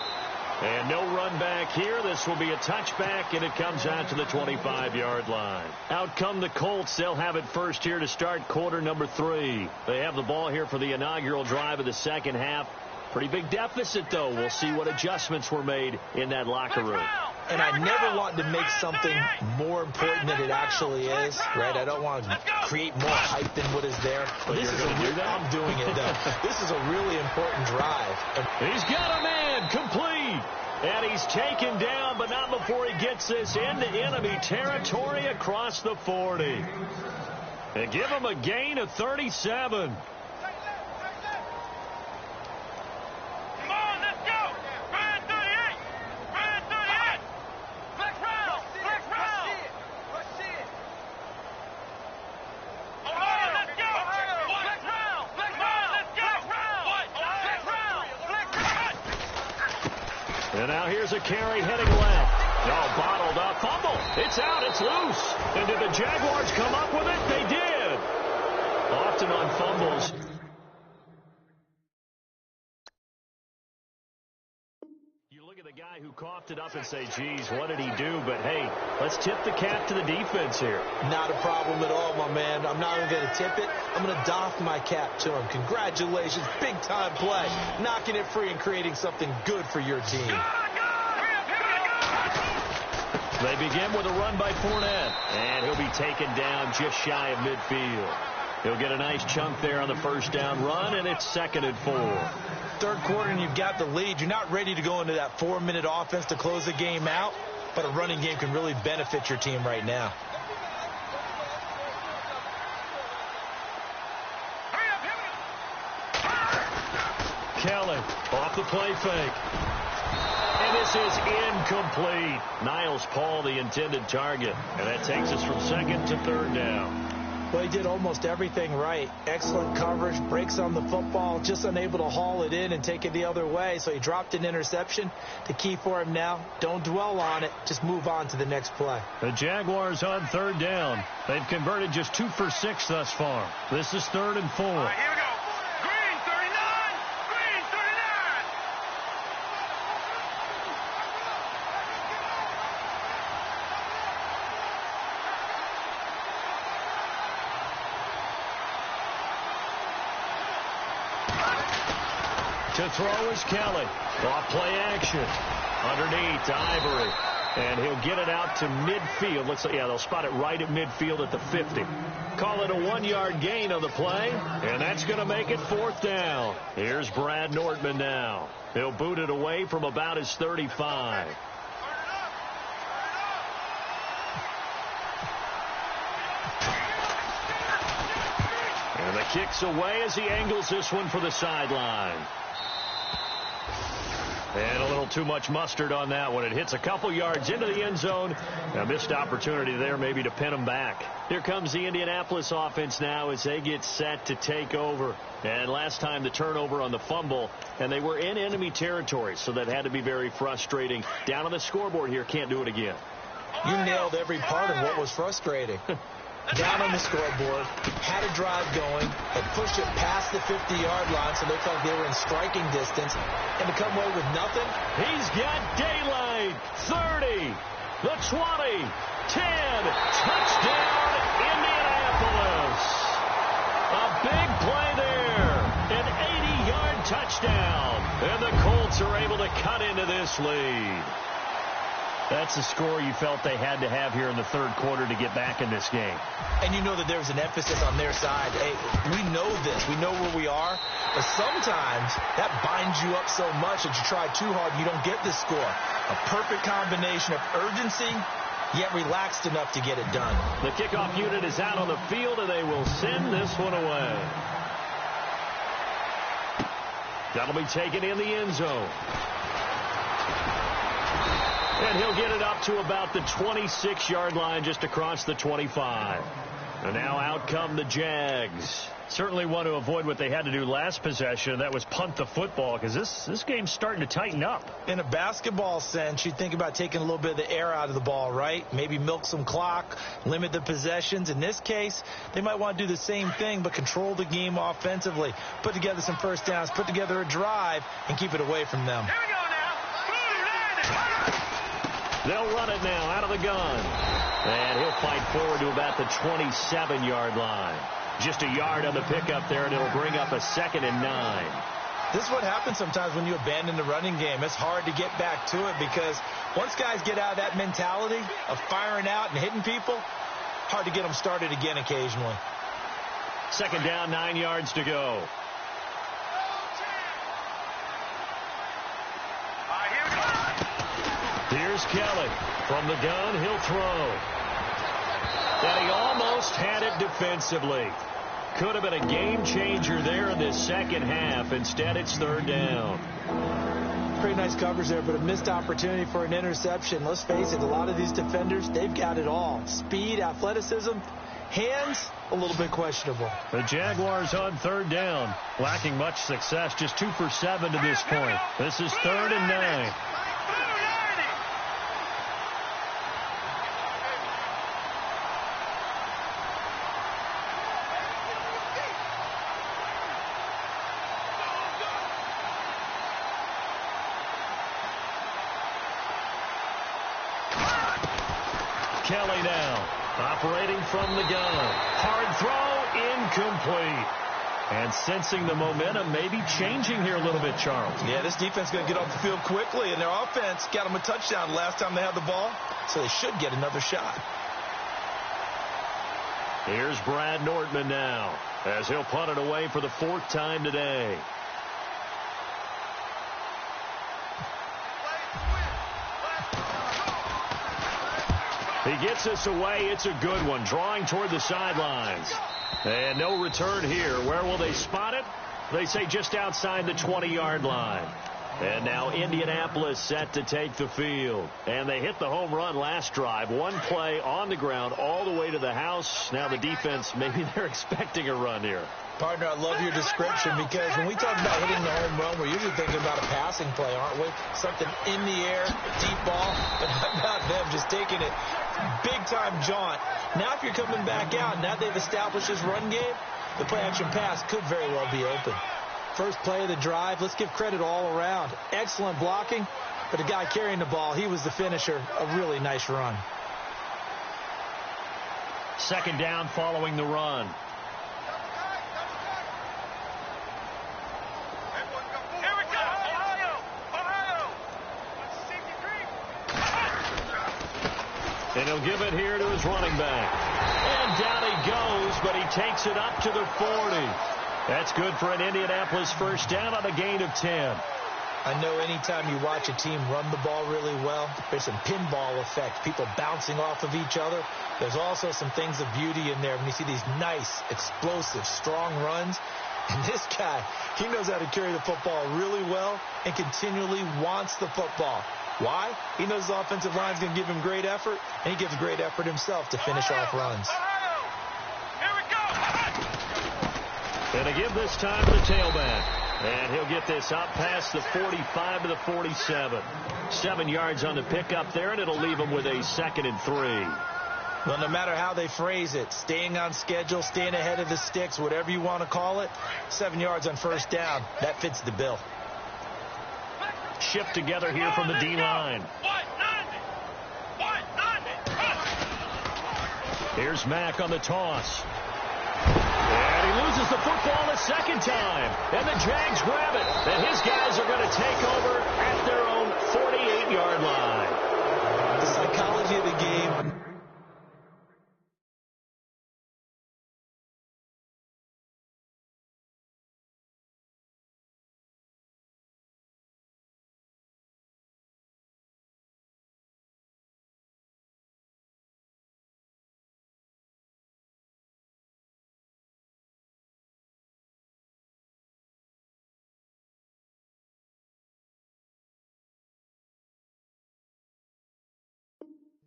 Speaker 1: And no run back here. This will be a touchback, and it comes out to the 25-yard line. Out come the Colts. They'll have it first here to start quarter number 3. They have the ball here for the inaugural drive of the second half. Pretty big deficit, though. We'll see what adjustments were made in that locker room.
Speaker 2: And I never want to make something more important than it actually is, right? I don't want to create more hype than what is there.
Speaker 1: But
Speaker 2: this is I'm doing it, though. This is a really important drive.
Speaker 1: He's got a man complete. And he's taken down, but not before he gets this into enemy territory across the 40. And give him a gain of 37. And now here's a carry heading left. Oh, bottled up. Fumble. It's out. It's loose. And did the Jaguars come up with it? They did. Often on fumbles. You look at the guy who coughed it up and say, geez, what did he do? But, hey, let's tip the cap to the defense here.
Speaker 2: Not a problem at all, my man. I'm not even going to tip it. I'm going to doff my cap to him. Congratulations. Big-time play. Knocking it free and creating something good for your team.
Speaker 1: They begin with a run by Fournette. And he'll be taken down just shy of midfield. He'll get a nice chunk there on the first down run, and it's 2nd and 4.
Speaker 2: Third quarter, and you've got the lead. You're not ready to go into that 4-minute offense to close the game out, but a running game can really benefit your team right now.
Speaker 1: Kelly off the play fake. And this is incomplete. Niles Paul, the intended target. And that takes us from 2nd to 3rd down.
Speaker 2: Well, he did almost everything right. Excellent coverage, breaks on the football, just unable to haul it in and take it the other way. So he dropped an interception. The key for him now, don't dwell on it. Just move on to the next play.
Speaker 1: The Jaguars on 3rd down. They've converted just 2 for 6 thus far. This is 3rd and 4.
Speaker 3: All right, here we go. Green 39. Green 39.
Speaker 1: To throw is Kelly. Off play action. Underneath to Ivory. And he'll get it out to midfield. Looks like, yeah, they'll spot it right at midfield at the 50. Call it a 1-yard gain on the play. And that's going to make it 4th down. Here's Brad Nortman now. He'll boot it away from about his 35. And the kick's away as he angles this one for the sideline. And a little too much mustard on that one. It hits a couple yards into the end zone. A missed opportunity there maybe to pin him back. Here comes the Indianapolis offense now as they get set to take over. And last time the turnover on the fumble, and they were in enemy territory, so that had to be very frustrating. Down on the scoreboard here, can't do it again.
Speaker 2: You nailed every part of what was frustrating. Down on the scoreboard, had a drive going, had pushed it past the 50-yard line, so it looked like they were in striking distance, and to come away with nothing.
Speaker 1: He's got daylight. 30, the 20, 10, touchdown, Indianapolis. A big play there, an 80-yard touchdown, and the Colts are able to cut into this lead. That's the score you felt they had to have here in the 3rd quarter to get back in this game.
Speaker 2: And you know that there's an emphasis on their side. Hey, we know this. We know where we are. But sometimes that binds you up so much that you try too hard and you don't get the score. A perfect combination of urgency, yet relaxed enough to get it done.
Speaker 1: The kickoff unit is out on the field, and they will send this one away. That'll be taken in the end zone. And he'll get it up to about the 26-yard line just across the 25. And now out come the Jags. Certainly want to avoid what they had to do last possession. That was punt the football, because this game's starting to tighten up.
Speaker 2: In a basketball sense, you think about taking a little bit of the air out of the ball, right? Maybe milk some clock, limit the possessions. In this case, they might want to do the same thing, but control the game offensively. Put together some first downs, put together a drive, and keep it away from them.
Speaker 3: Here we go now.
Speaker 1: They'll run it now out of the gun. And he'll fight forward to about the 27-yard line. Just a yard on the pickup there, and it'll bring up a 2nd and 9.
Speaker 2: This is what happens sometimes when you abandon the running game. It's hard to get back to it because once guys get out of that mentality of firing out and hitting people, hard to get them started again occasionally.
Speaker 1: 2nd down, 9 yards to go. Here's Kelly. From the gun, he'll throw. And he almost had it defensively. Could have been a game changer there in this second half. Instead, it's 3rd down.
Speaker 2: Pretty nice coverage there, but a missed opportunity for an interception. Let's face it, a lot of these defenders, they've got it all. Speed, athleticism, hands, a little bit questionable.
Speaker 1: The Jaguars on 3rd down, lacking much success, just 2 for 7 to this point. This is 3rd and 9. Kelly now, operating from the gun. Hard throw, incomplete. And sensing the momentum maybe changing here a little bit, Charles.
Speaker 2: Yeah, this defense is going to get off the field quickly, and their offense got them a touchdown last time they had the ball, so they should get another shot.
Speaker 1: Here's Brad Nordman now, as he'll punt it away for the 4th time today. He gets us away. It's a good one. Drawing toward the sidelines. And no return here. Where will they spot it? They say just outside the 20-yard line. And now Indianapolis set to take the field. And they hit the home run last drive. One play on the ground all the way to the house. Now the defense, maybe they're expecting a run here.
Speaker 2: Partner, I love your description because when we talk about hitting the home run, we're usually thinking about a passing play, aren't we? Something in the air, deep ball, but how about them just taking it big-time jaunt. Now if you're coming back out, now they've established this run game, the play-action pass could very well be open. First play of the drive, let's give credit all around. Excellent blocking, but the guy carrying the ball, he was the finisher. A really nice run.
Speaker 1: 2nd down following the run. And he'll give it here to his running back. And down he goes, but he takes it up to the 40. That's good for an Indianapolis first down on a gain of 10.
Speaker 2: I know anytime you watch a team run the ball really well, there's some pinball effect, people bouncing off of each other. There's also some things of beauty in there when you see these nice, explosive, strong runs. And this guy, he knows how to carry the football really well and continually wants the football. Why? He knows the offensive line's going to give him great effort, and he gives great effort himself to finish off runs.
Speaker 1: And to give this time to the tailback. And he'll get this up past the 45 to the 47. 7 yards on the pickup there, and it'll leave him with a 2nd and 3.
Speaker 2: Well, no matter how they phrase it, staying on schedule, staying ahead of the sticks, whatever you want to call it, 7 yards on first down, that fits the bill.
Speaker 1: Shift together here from the D-line. Here's Mack on the toss. And he loses the football a 2nd time. And the Jags grab it. And his guys are going to take over at their own 48-yard line.
Speaker 2: The psychology of the game.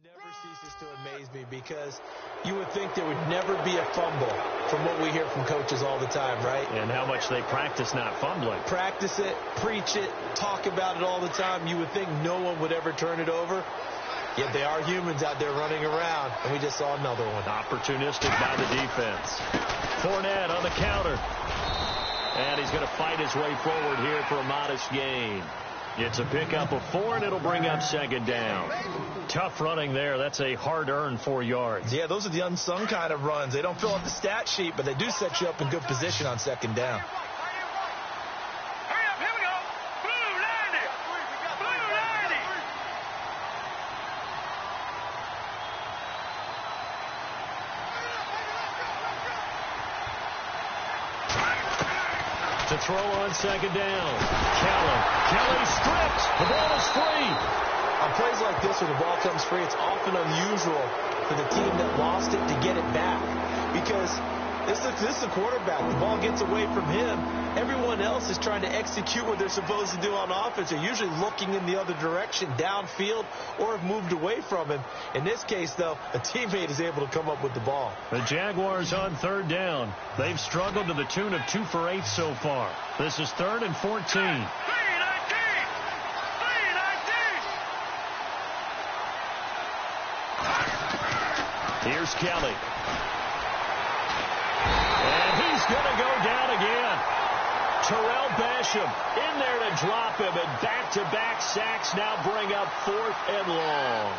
Speaker 2: Never ceases to amaze me because you would think there would never be a fumble from what we hear from coaches all the time, right?
Speaker 1: And how much they practice not fumbling.
Speaker 2: Practice it, preach it, talk about it all the time. You would think no one would ever turn it over. Yet they are humans out there running around, and we just saw another one.
Speaker 1: Opportunistic by the defense. Fournette on the counter. And he's going to fight his way forward here for a modest gain. It's a pickup of 4, and it'll bring up second down. Tough running there. That's a hard-earned 4 yards.
Speaker 2: Yeah, those are the unsung kind of runs. They don't fill up the stat sheet, but they do set you up in good position on second down.
Speaker 3: Hurry up, here we go. Blue 90. Blue 90.
Speaker 1: To throw on second down. Kelly stripped. The ball is free.
Speaker 2: On plays like this where the ball comes free, it's often unusual for the team that lost it to get it back. Because this is a quarterback. The ball gets away from him. Everyone else is trying to execute what they're supposed to do on offense. They're usually looking in the other direction, downfield, or have moved away from him. In this case, though, a teammate is able to come up with the ball.
Speaker 1: The Jaguars on third down. They've struggled to the tune of 2 for 8 so far. This is 3rd and 14. Here's Kelly. And he's going to go down again. Terrell Basham in there to drop him, and back-to-back sacks now bring up 4th and long.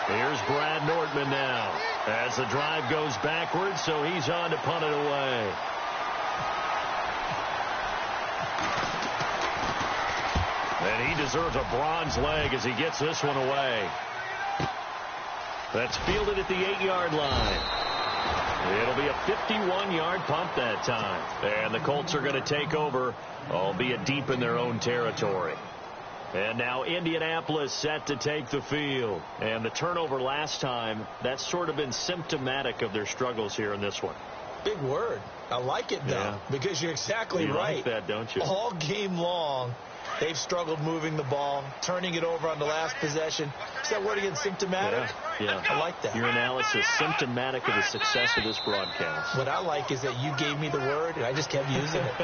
Speaker 1: Here's Brad Nortman now as the drive goes backwards, so he's on to punt it away. And he deserves a bronze leg as he gets this one away. That's fielded at the 8-yard line. It'll be a 51-yard punt that time. And the Colts are going to take over, albeit deep in their own territory. And now Indianapolis set to take the field. And the turnover last time, that's sort of been symptomatic of their struggles here in this one.
Speaker 2: Big word. I like it, though, because you're exactly right.
Speaker 1: You like that, don't you?
Speaker 2: All game long, they've struggled moving the ball, turning it over on the last possession. Is that word again, symptomatic?
Speaker 1: Yeah.
Speaker 2: I like that.
Speaker 1: Your analysis, symptomatic of the success of this broadcast.
Speaker 2: What I like is that you gave me the word, and I just kept using it.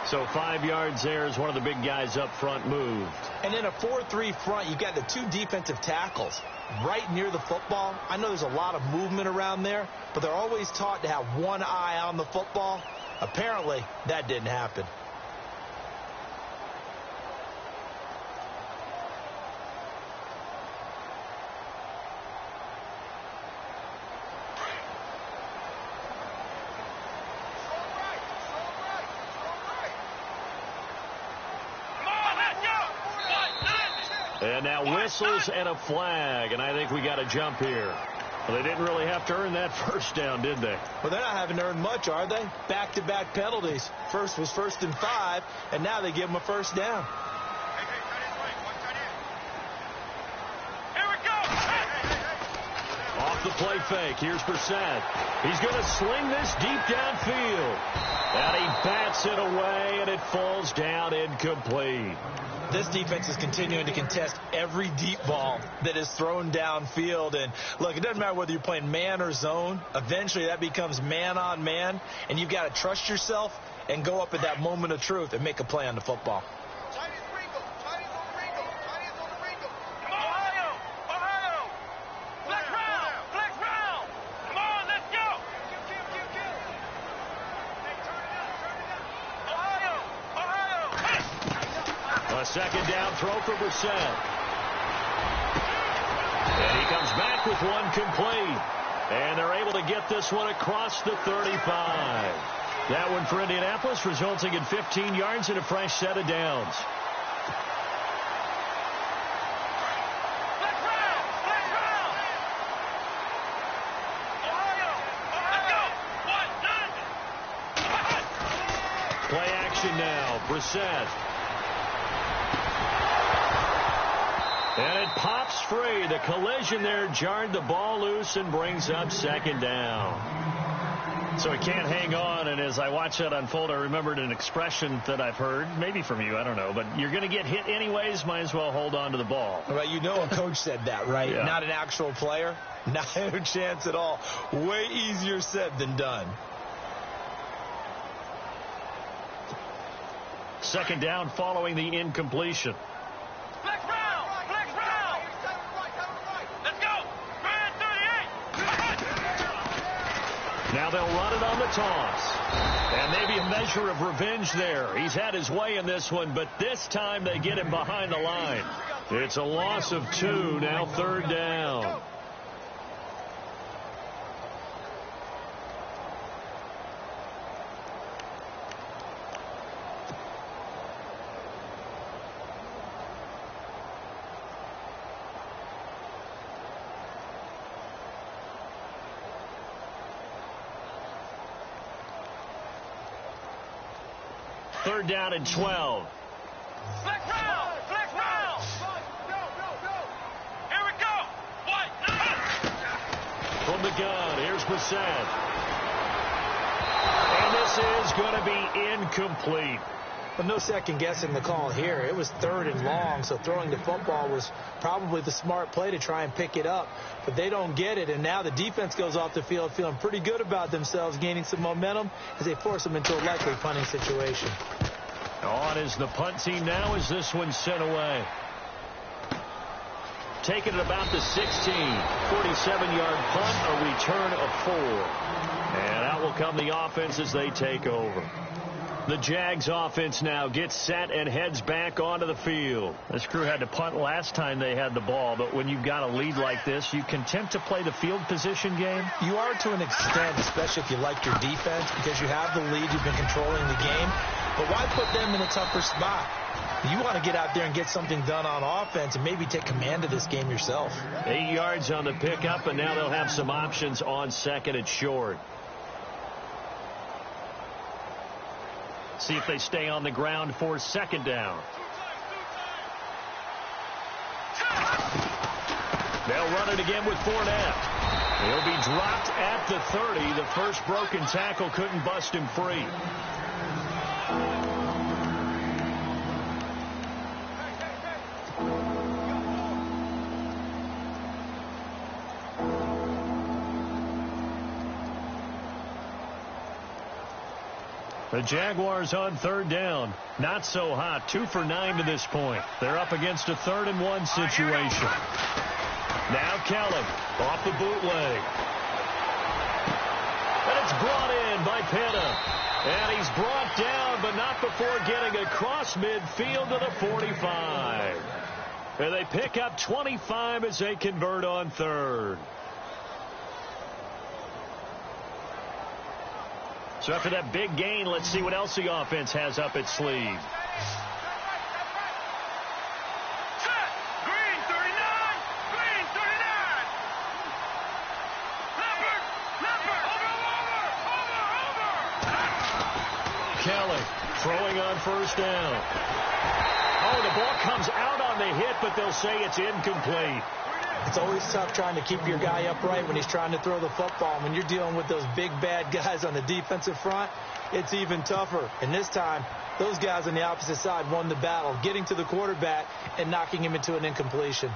Speaker 1: So 5 yards there as one of the big guys up front moved.
Speaker 2: And in a 4-3 front, you've got the 2 defensive tackles right near the football. I know there's a lot of movement around there, but they're always taught to have one eye on the football. Apparently, that didn't happen.
Speaker 1: And now whistles and a flag, and I think we got a jump here. Well, they didn't really have to earn that first down, did they?
Speaker 2: Well, they're not having to earn much, are they? Back-to-back penalties. First was 1st and 5, and now they give them a first down.
Speaker 3: Here we go.
Speaker 1: Off the play fake. Here's Brissett. He's going to sling this deep downfield. And he bats it away, and it falls down incomplete.
Speaker 2: This defense is continuing to contest every deep ball that is thrown downfield. And, look, it doesn't matter whether you're playing man or zone. Eventually, that becomes man-on-man, and you've got to trust yourself and go up at that moment of truth and make a play on the football.
Speaker 1: A second down throw for Brissett. And he comes back with one complete. And they're able to get this one across the 35. That one for Indianapolis, resulting in 15 yards and a fresh set of downs. Play action now. Brissett. And it pops free. The collision there jarred the ball loose and brings up second down. So he can't hang on, and as I watch that unfold, I remembered an expression that I've heard, maybe from you, I don't know, but you're going to get hit anyways, might as well hold on to the ball.
Speaker 2: Well, you know a coach said that, right?
Speaker 1: Yeah. Not
Speaker 2: an actual player. Not a chance at all. Way easier said than done.
Speaker 1: Second down following the incompletion. Now they'll run it on the toss. And maybe a measure of revenge there. He's had his way in this one, but this time they get him behind the line. It's a loss of 2, now 3rd down. Third down and 12.
Speaker 3: Flex round! Flex round! Here we go! What?
Speaker 1: From the gun, here's Brissett. And this is going to be incomplete.
Speaker 2: But no second guessing the call here. It was 3rd and long, so throwing the football was probably the smart play to try and pick it up. But they don't get it, and now the defense goes off the field feeling pretty good about themselves, gaining some momentum as they force them into a likely punting situation.
Speaker 1: On is the punt team now as this one's sent away. Taking it about the 16. 47-yard punt, a return of 4. And out will come the offense as they take over. The Jags offense now gets set and heads back onto the field. This crew had to punt last time they had the ball, but when you've got a lead like this, you content to play the field position game?
Speaker 2: You are to an extent, especially if you like your defense, because you have the lead, you've been controlling the game. But why put them in a tougher spot? You want to get out there and get something done on offense and maybe take command of this game yourself.
Speaker 1: 8 yards on the pickup, and now they'll have some options on 2nd and short. See if they stay on the ground for 2nd down. They'll run it again with Fournette. He'll be dropped at the 30. The first broken tackle couldn't bust him free. The Jaguars on 3rd down. Not so hot. 2 for 9 to this point. They're up against a 3rd and 1 situation. Now Kelly off the bootleg. And it's brought in by Pitta. And he's brought down, but not before getting across midfield to the 45. And they pick up 25 as they convert on 3rd. So after that big gain, let's see what else the offense has up its sleeve.
Speaker 3: Set! Green 39! Green 39! Leopard! Leopard! Over!
Speaker 1: Kelly throwing on 1st down. Oh, the ball comes out on the hit, but they'll say it's incomplete.
Speaker 2: It's always tough trying to keep your guy upright when he's trying to throw the football. When you're dealing with those big, bad guys on the defensive front, it's even tougher. And this time, those guys on the opposite side won the battle, getting to the quarterback and knocking him into an incompletion.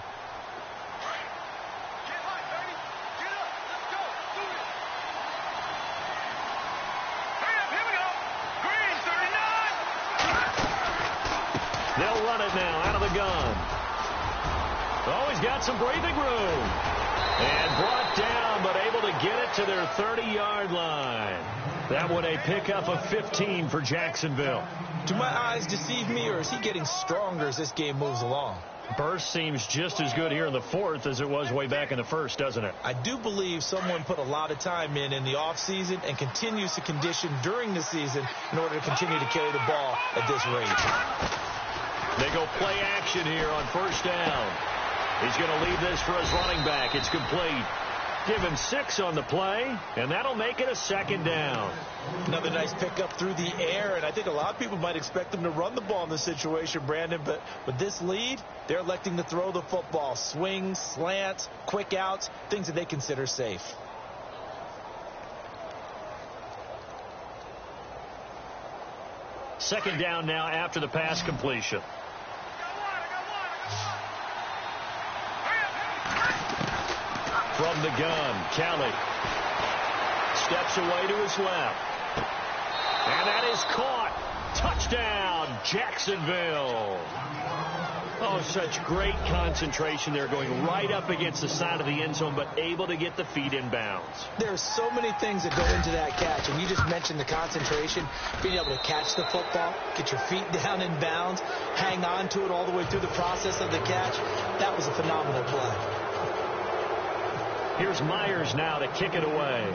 Speaker 1: They'll run it now out of the gun. Oh, he's got some breathing room. And brought down, but able to get it to their 30-yard line. That one a pickup of 15 for Jacksonville.
Speaker 2: Do my eyes deceive me, or is he getting stronger as this game moves along?
Speaker 1: Burst seems just as good here in the 4th as it was way back in the 1st, doesn't it?
Speaker 2: I do believe someone put a lot of time in the offseason and continues to condition during the season in order to continue to carry the ball at this rate.
Speaker 1: They go play action here on 1st down. He's going to leave this for his running back. It's complete. Give him 6 on the play, and that'll make it a 2nd down.
Speaker 2: Another nice pickup through the air, and I think a lot of people might expect them to run the ball in this situation, Brandon, but with this lead, they're electing to throw the football. Swings, slants, quick outs, things that they consider safe.
Speaker 1: Second down now after the pass completion. From the gun, Kelly steps away to his left. And that is caught. Touchdown. down, Jacksonville. Oh, such great concentration there, going right up against the side of the end zone, but able to get the feet in bounds.
Speaker 2: There's so many things that go into that catch, and you just mentioned the concentration, being able to catch the football, get your feet down in bounds, hang on to it all the way through the process of the catch. That was a phenomenal play.
Speaker 1: Here's Myers now to kick it away.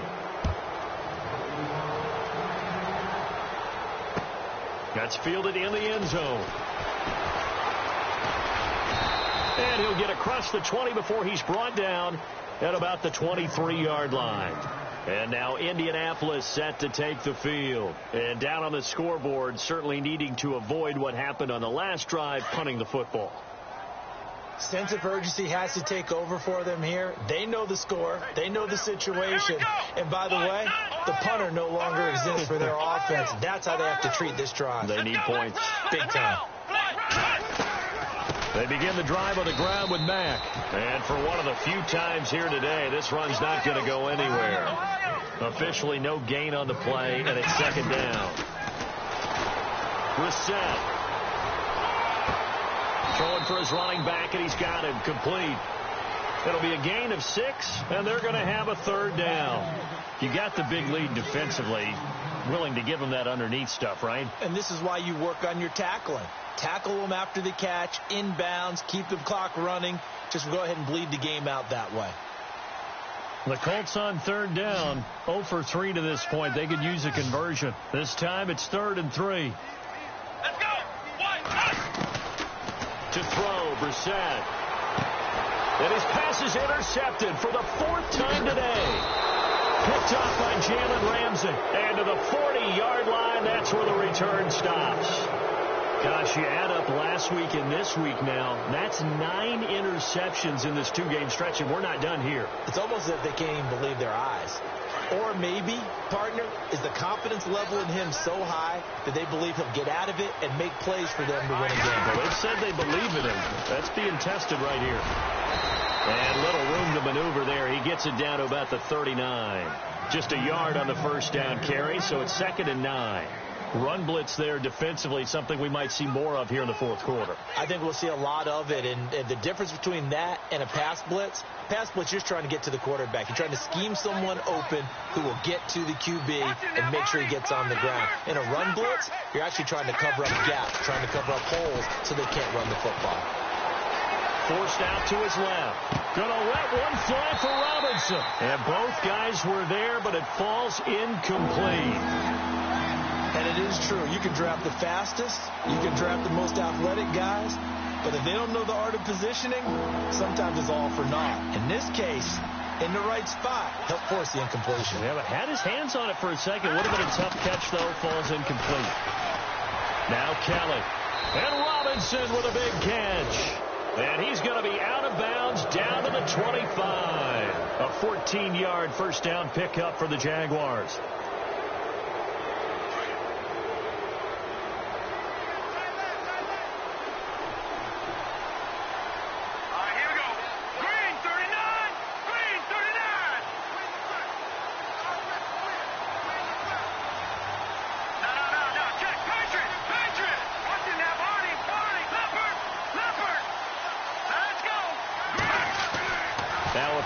Speaker 1: That's fielded in the end zone. And he'll get across the 20 before he's brought down at about the 23-yard line. And now Indianapolis set to take the field. And down on the scoreboard, certainly needing to avoid what happened on the last drive, punting the football.
Speaker 2: Sense of urgency has to take over for them here. They know the score. They know the situation. And by the way, the punter no longer exists for their offense. That's how they have to treat this drive.
Speaker 1: They need points.
Speaker 2: Big time.
Speaker 1: They begin the drive on the ground with Mack. And for one of the few times here today, this run's not going to go anywhere. Officially no gain on the play, and it's second down. Brissett. Throwing for his running back, and he's got him complete. It'll be a gain of 6, and they're going to have a third down. You got the big lead defensively, willing to give them that underneath stuff, right?
Speaker 2: And this is why you work on your tackling. Tackle them after the catch, inbounds, keep the clock running. Just go ahead and bleed the game out that way.
Speaker 1: The Colts on third down, 0 for 3 to this point. They could use a conversion. This time it's 3rd and 3.
Speaker 3: Let's go.
Speaker 1: To throw, Brissett. And his pass is intercepted for the 4th time today. Picked off by Jalen Ramsey. And to the 40-yard line, that's where the return stops. Gosh, you add up last week and this week now, that's 9 interceptions in this 2-game stretch, and we're not done here.
Speaker 2: It's almost as if they can't even believe their eyes. Or maybe, partner, is the confidence level in him so high that they believe he'll get out of it and make plays for them to win a game.
Speaker 1: Well, they've said they believe in him. That's being tested right here. And little room to maneuver there. He gets it down to about the 39. Just a yard on the first down carry, so it's 2nd and 9. Run blitz there defensively, something we might see more of here in the fourth quarter.
Speaker 2: I think we'll see a lot of it, and the difference between that and a pass blitz, you're just trying to get to the quarterback. You're trying to scheme someone open who will get to the QB and make sure he gets on the ground. In a run blitz, you're actually trying to cover up gaps, trying to cover up holes so they can't run the football.
Speaker 1: Forced out to his left. Gonna let one fly for Robinson. And both guys were there, but it falls incomplete.
Speaker 2: And it is true. You can draft the fastest. You can draft the most athletic guys. But if they don't know the art of positioning, sometimes it's all for naught. In this case, in the right spot, he'll force the incompletion.
Speaker 1: Yeah, but had his hands on it for a second. Would have been a tough catch, though. Falls incomplete. Now Kelly. And Robinson with a big catch. And he's going to be out of bounds down to the 25. A 14-yard first down pickup for the Jaguars.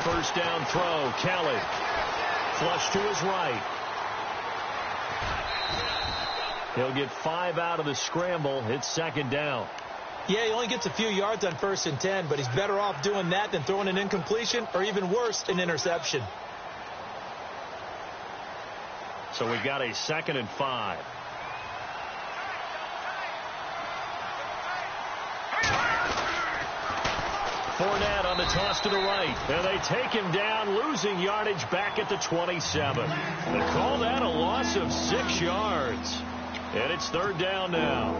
Speaker 1: First down throw, Kelly. Flush to his right. He'll get 5 out of the scramble. It's 2nd down.
Speaker 2: Yeah, he only gets a few yards on 1st and 10, but he's better off doing that than throwing an incompletion or even worse, an interception.
Speaker 1: So we've got a 2nd and 5. Fournette on the toss to the right. And they take him down, losing yardage back at the 27. They call that a loss of 6 yards. And it's 3rd down now.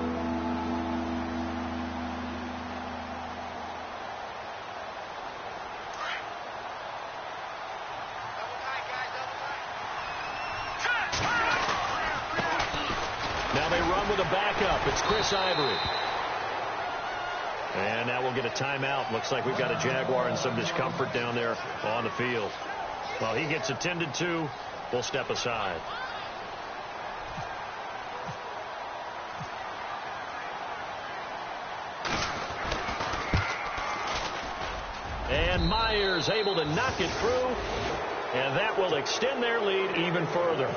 Speaker 1: Now they run with a backup. It's Chris Ivory. And now we'll get a timeout. Looks like we've got a Jaguar in some discomfort down there on the field. Well, he gets attended to. We'll step aside. Jaguars able to knock it through, and that will extend their lead even further.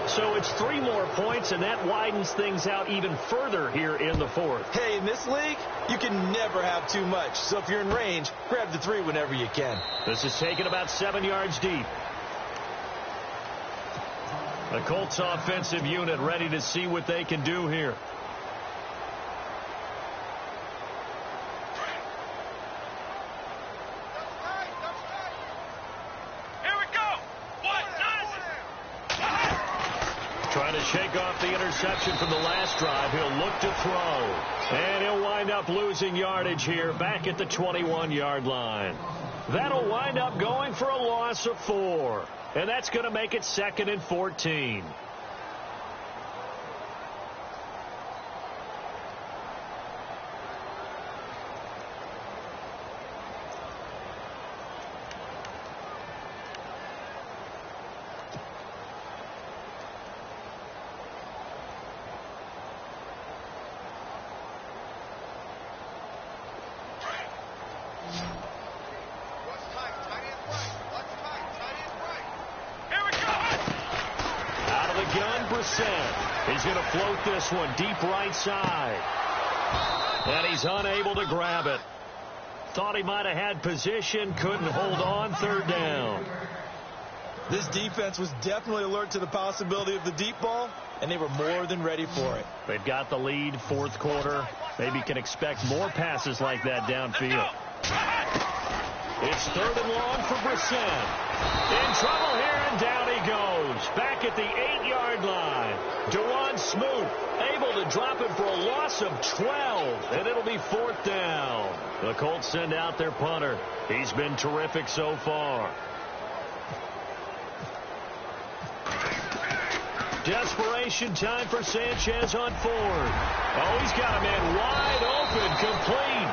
Speaker 1: So it's 3 more points, and that widens things out even further here in the fourth.
Speaker 2: Hey, in this league, you can never have too much. So if you're in range, grab the 3 whenever you can.
Speaker 1: This is taken about 7 yards deep. The Colts offensive unit ready to see what they can do here. Trying to shake off the interception from the last drive. He'll look to throw. And he'll wind up losing yardage here back at the 21-yard line. That'll wind up going for a loss of 4. And that's going to make it 2nd and 14. He's going to float this one deep right side. And he's unable to grab it. Thought he might have had position, couldn't hold on. 3rd down.
Speaker 2: This defense was definitely alert to the possibility of the deep ball, and they were more than ready for it.
Speaker 1: They've got the lead, 4th quarter. Maybe can expect more passes like that downfield. It's 3rd and long for Brissett. In trouble here, and down he goes. Back at the 8-yard line. Dewan Smoot able to drop it for a loss of 12, and it'll be 4th down. The Colts send out their punter. He's been terrific so far. Desperation time for Sanchez on 4th. Oh, he's got a man wide open, complete.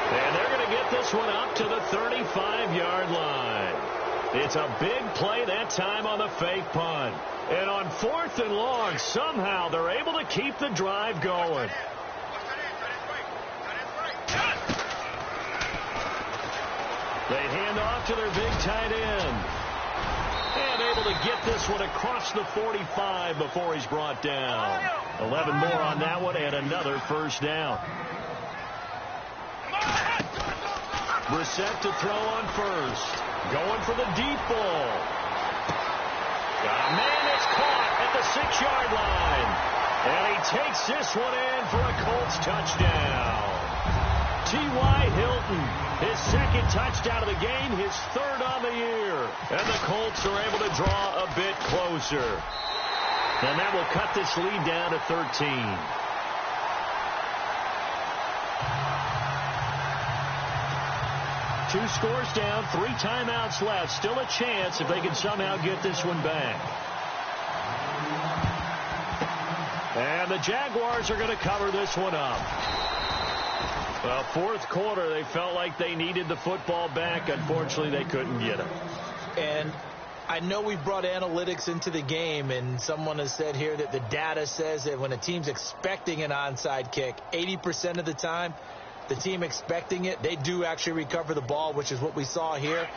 Speaker 1: And they're going to get this one up to the 35-yard line. It's a big play that time on the fake punt. And on 4th and long, somehow they're able to keep the drive going. They hand off to their big tight end. And able to get this one across the 45 before he's brought down. 11 more on that one and another 1st down. Brissett to throw on 1st. Going for the deep ball. Got a man that's caught at the 6-yard line. And he takes this one in for a Colts touchdown. T.Y. Hilton, his 2nd touchdown of the game, his 3rd on the year. And the Colts are able to draw a bit closer. And that will cut this lead down to 13. 2 scores down, 3 timeouts left. Still a chance if they can somehow get this one back. And the Jaguars are going to cover this one up. Well, 4th quarter, they felt like they needed the football back. Unfortunately, they couldn't get it.
Speaker 2: And I know we brought analytics into the game, and someone has said here that the data says that when a team's expecting an onside kick, 80% of the time, the team expecting it, they do actually recover the ball, which is what we saw here.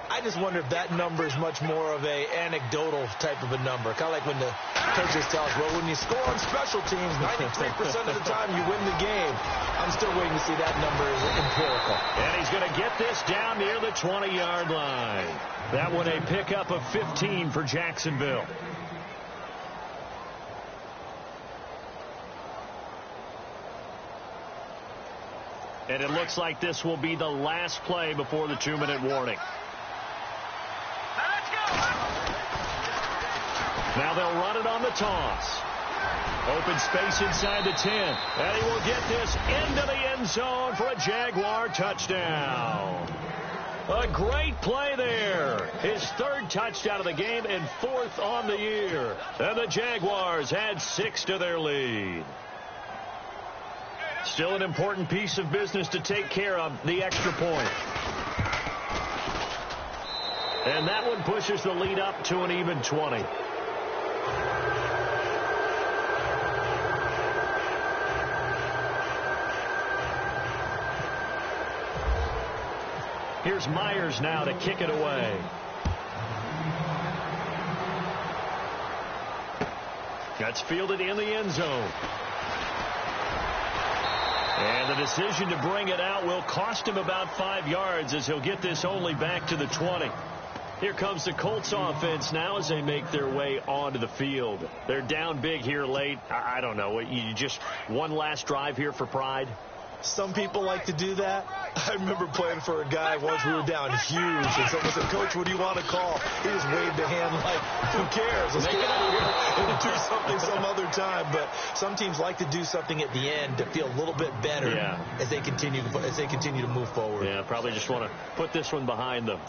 Speaker 2: I just wonder if that number is much more of a anecdotal type of a number. Kind of like when the coaches tell us, well, when you score on special teams, 93% of the time you win the game. I'm still waiting to see that number is empirical.
Speaker 1: And he's going to get this down near the 20-yard line. That one a pickup of 15 for Jacksonville. And it looks like this will be the last play before the 2-minute warning. Now they'll run it on the toss. Open space inside the 10. And he will get this into the end zone for a Jaguar touchdown. A great play there. His 3rd touchdown of the game and 4th on the year. And the Jaguars add 6 to their lead. Still an important piece of business to take care of, the extra point. And that one pushes the lead up to an even 20. Here's Myers now to kick it away. That's fielded in the end zone. And the decision to bring it out will cost him about 5 yards as he'll get this only back to the 20. Here comes the Colts offense now as they make their way onto the field. They're down big here late. I don't know. You just one last drive here for pride?
Speaker 2: Some people like to do that. I remember playing for a guy once. We were down huge, and someone said, "Coach, what do you want to call?" He just waved a hand like, "Who cares? Let's get out of here and do something some other time." But some teams like to do something at the end to feel a little bit better as they continue to move forward.
Speaker 1: Yeah, probably just want to put this one behind them.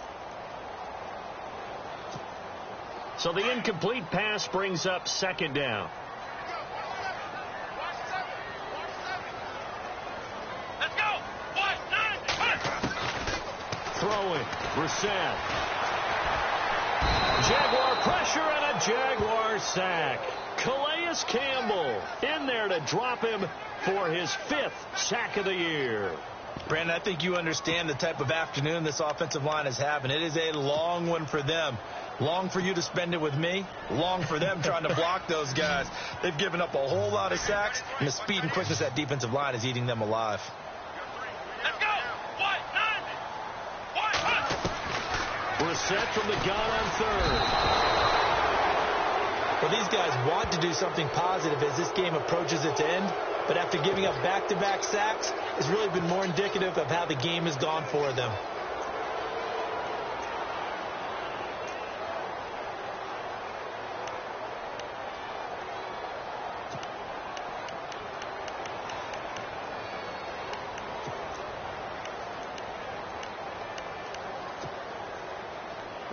Speaker 1: So the incomplete pass brings up second down. Throwing, Brissett. Jaguar pressure and a Jaguar sack. Calais Campbell in there to drop him for his 5th sack of the year.
Speaker 2: Brandon, I think you understand the type of afternoon this offensive line is having. It is a long one for them. Long for you to spend it with me. Long for them trying to block those guys. They've given up a whole lot of sacks, and the speed and quickness of that defensive line is eating them alive.
Speaker 1: Brissett from the gun on third.
Speaker 2: Well, these guys want to do something positive as this game approaches its end, but after giving up back-to-back sacks, it's really been more indicative of how the game has gone for them.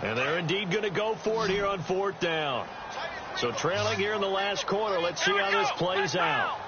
Speaker 1: And they're indeed going to go for it here on 4th down. So trailing here in the last quarter. Let's see how this plays out.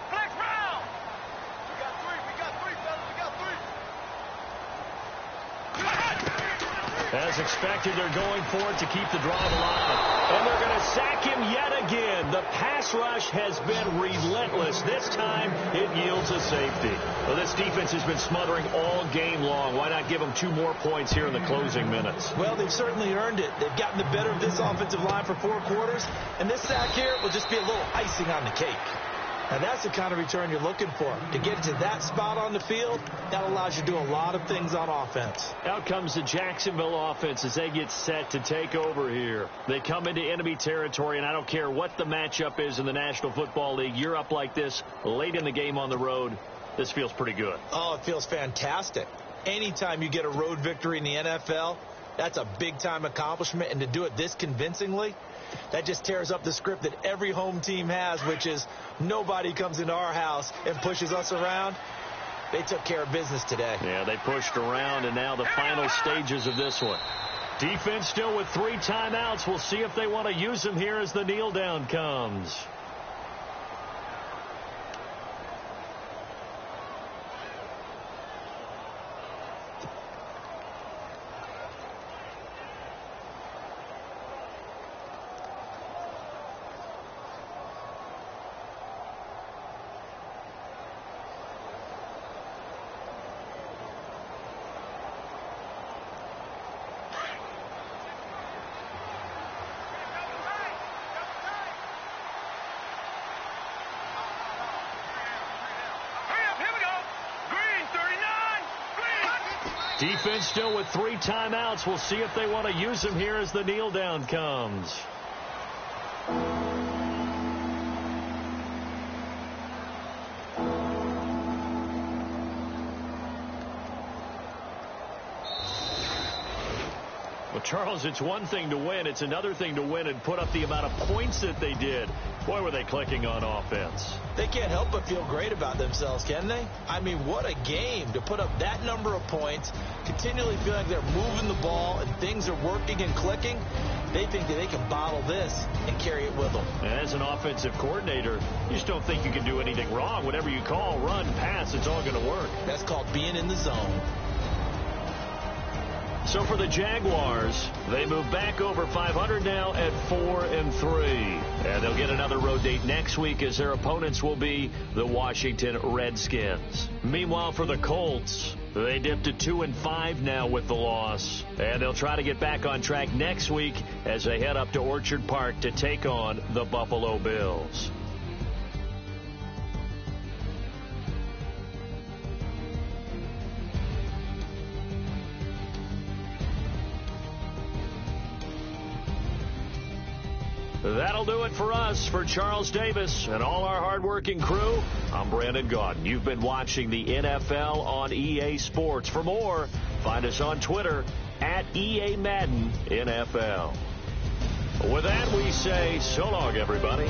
Speaker 1: As expected, they're going for it to keep the drive alive. And they're going to sack him yet again. The pass rush has been relentless. This time, it yields a safety. Well, this defense has been smothering all game long. Why not give them 2 more points here in the closing minutes?
Speaker 2: Well, they've certainly earned it. They've gotten the better of this offensive line for 4 quarters. And this sack here will just be a little icing on the cake. Now, that's the kind of return you're looking for. To get to that spot on the field, that allows you to do a lot of things on offense.
Speaker 1: Out comes the Jacksonville offense as they get set to take over here. They come into enemy territory, and I don't care what the matchup is in the National Football League. You're up like this late in the game on the road. This feels pretty good.
Speaker 2: Oh, it feels fantastic. Anytime you get a road victory in the NFL, that's a big-time accomplishment, and to do it this convincingly, that just tears up the script that every home team has, which is nobody comes into our house and pushes us around. They took care of business today.
Speaker 1: Yeah, they pushed around, and now the final stages of this one. Defense still with 3 timeouts. We'll see if they want to use them here as the kneel down comes. Defense still with 3 timeouts. We'll see if they want to use them here as the kneel down comes. Well, Charles, it's one thing to win. It's another thing to win and put up the amount of points that they did. Boy, were they clicking on offense.
Speaker 2: They can't help but feel great about themselves, can they? I mean, what a game to put up that number of points, continually feel like they're moving the ball and things are working and clicking. They think that they can bottle this and carry it with them.
Speaker 1: And as an offensive coordinator, you just don't think you can do anything wrong. Whatever you call, run, pass, it's all going to work.
Speaker 2: That's called being in the zone.
Speaker 1: So for the Jaguars, they move back over 500 now at 4-3. And they'll get another road date next week as their opponents will be the Washington Redskins. Meanwhile, for the Colts, they dipped to 2-5 now with the loss. And they'll try to get back on track next week as they head up to Orchard Park to take on the Buffalo Bills. That'll do it for us. For Charles Davis and all our hardworking crew, I'm Brandon Gaudin. You've been watching the NFL on EA Sports. For more, find us on Twitter at EA Madden NFL. With that, we say so long, everybody.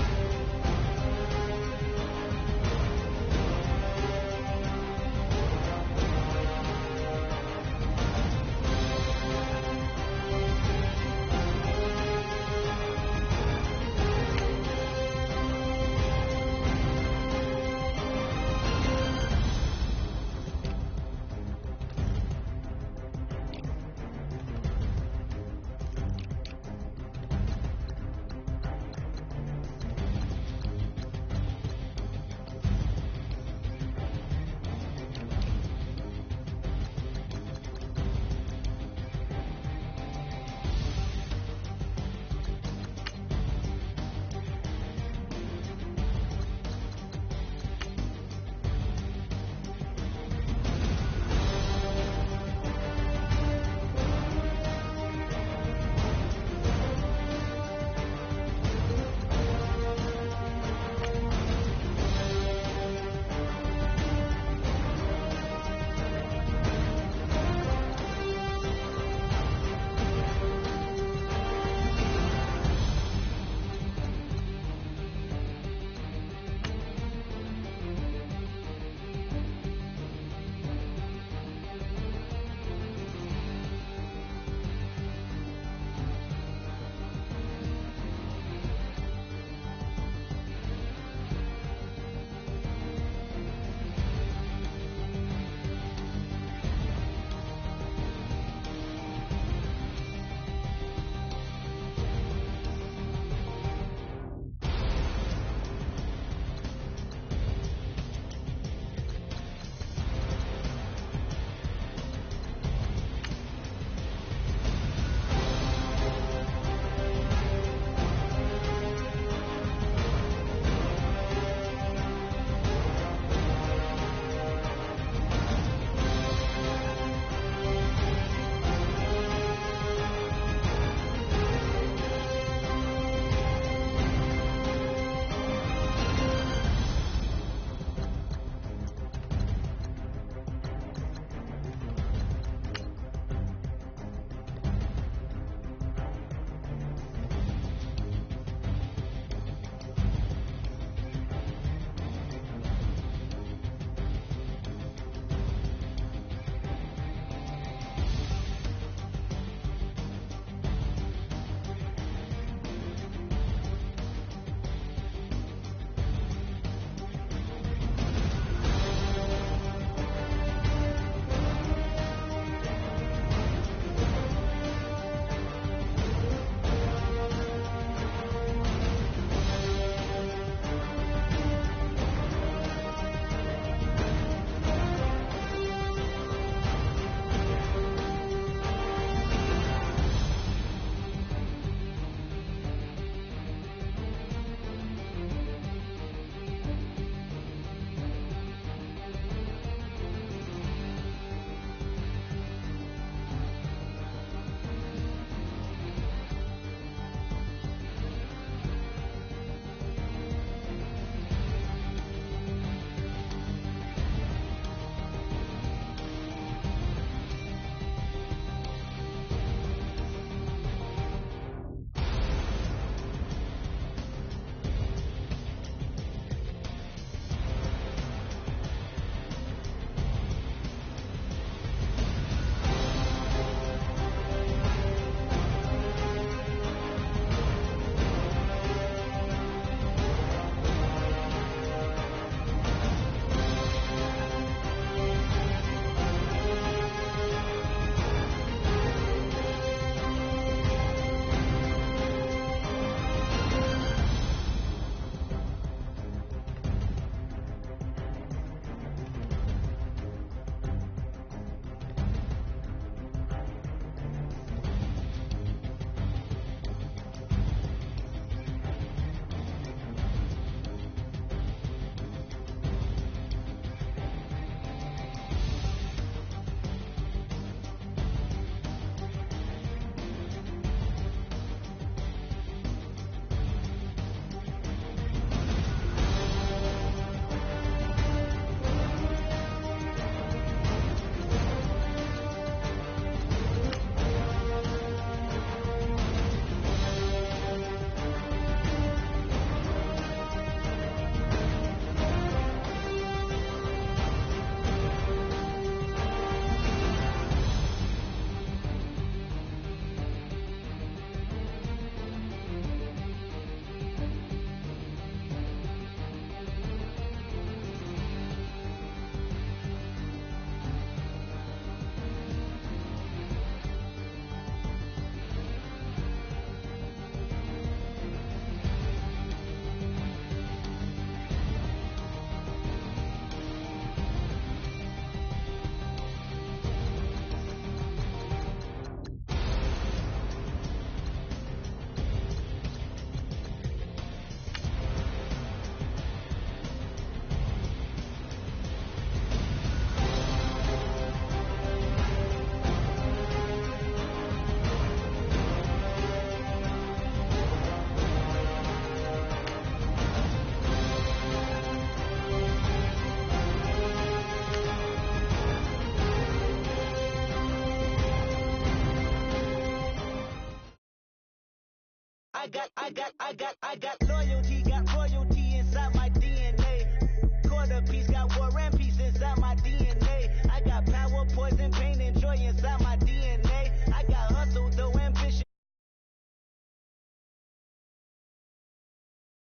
Speaker 4: loyal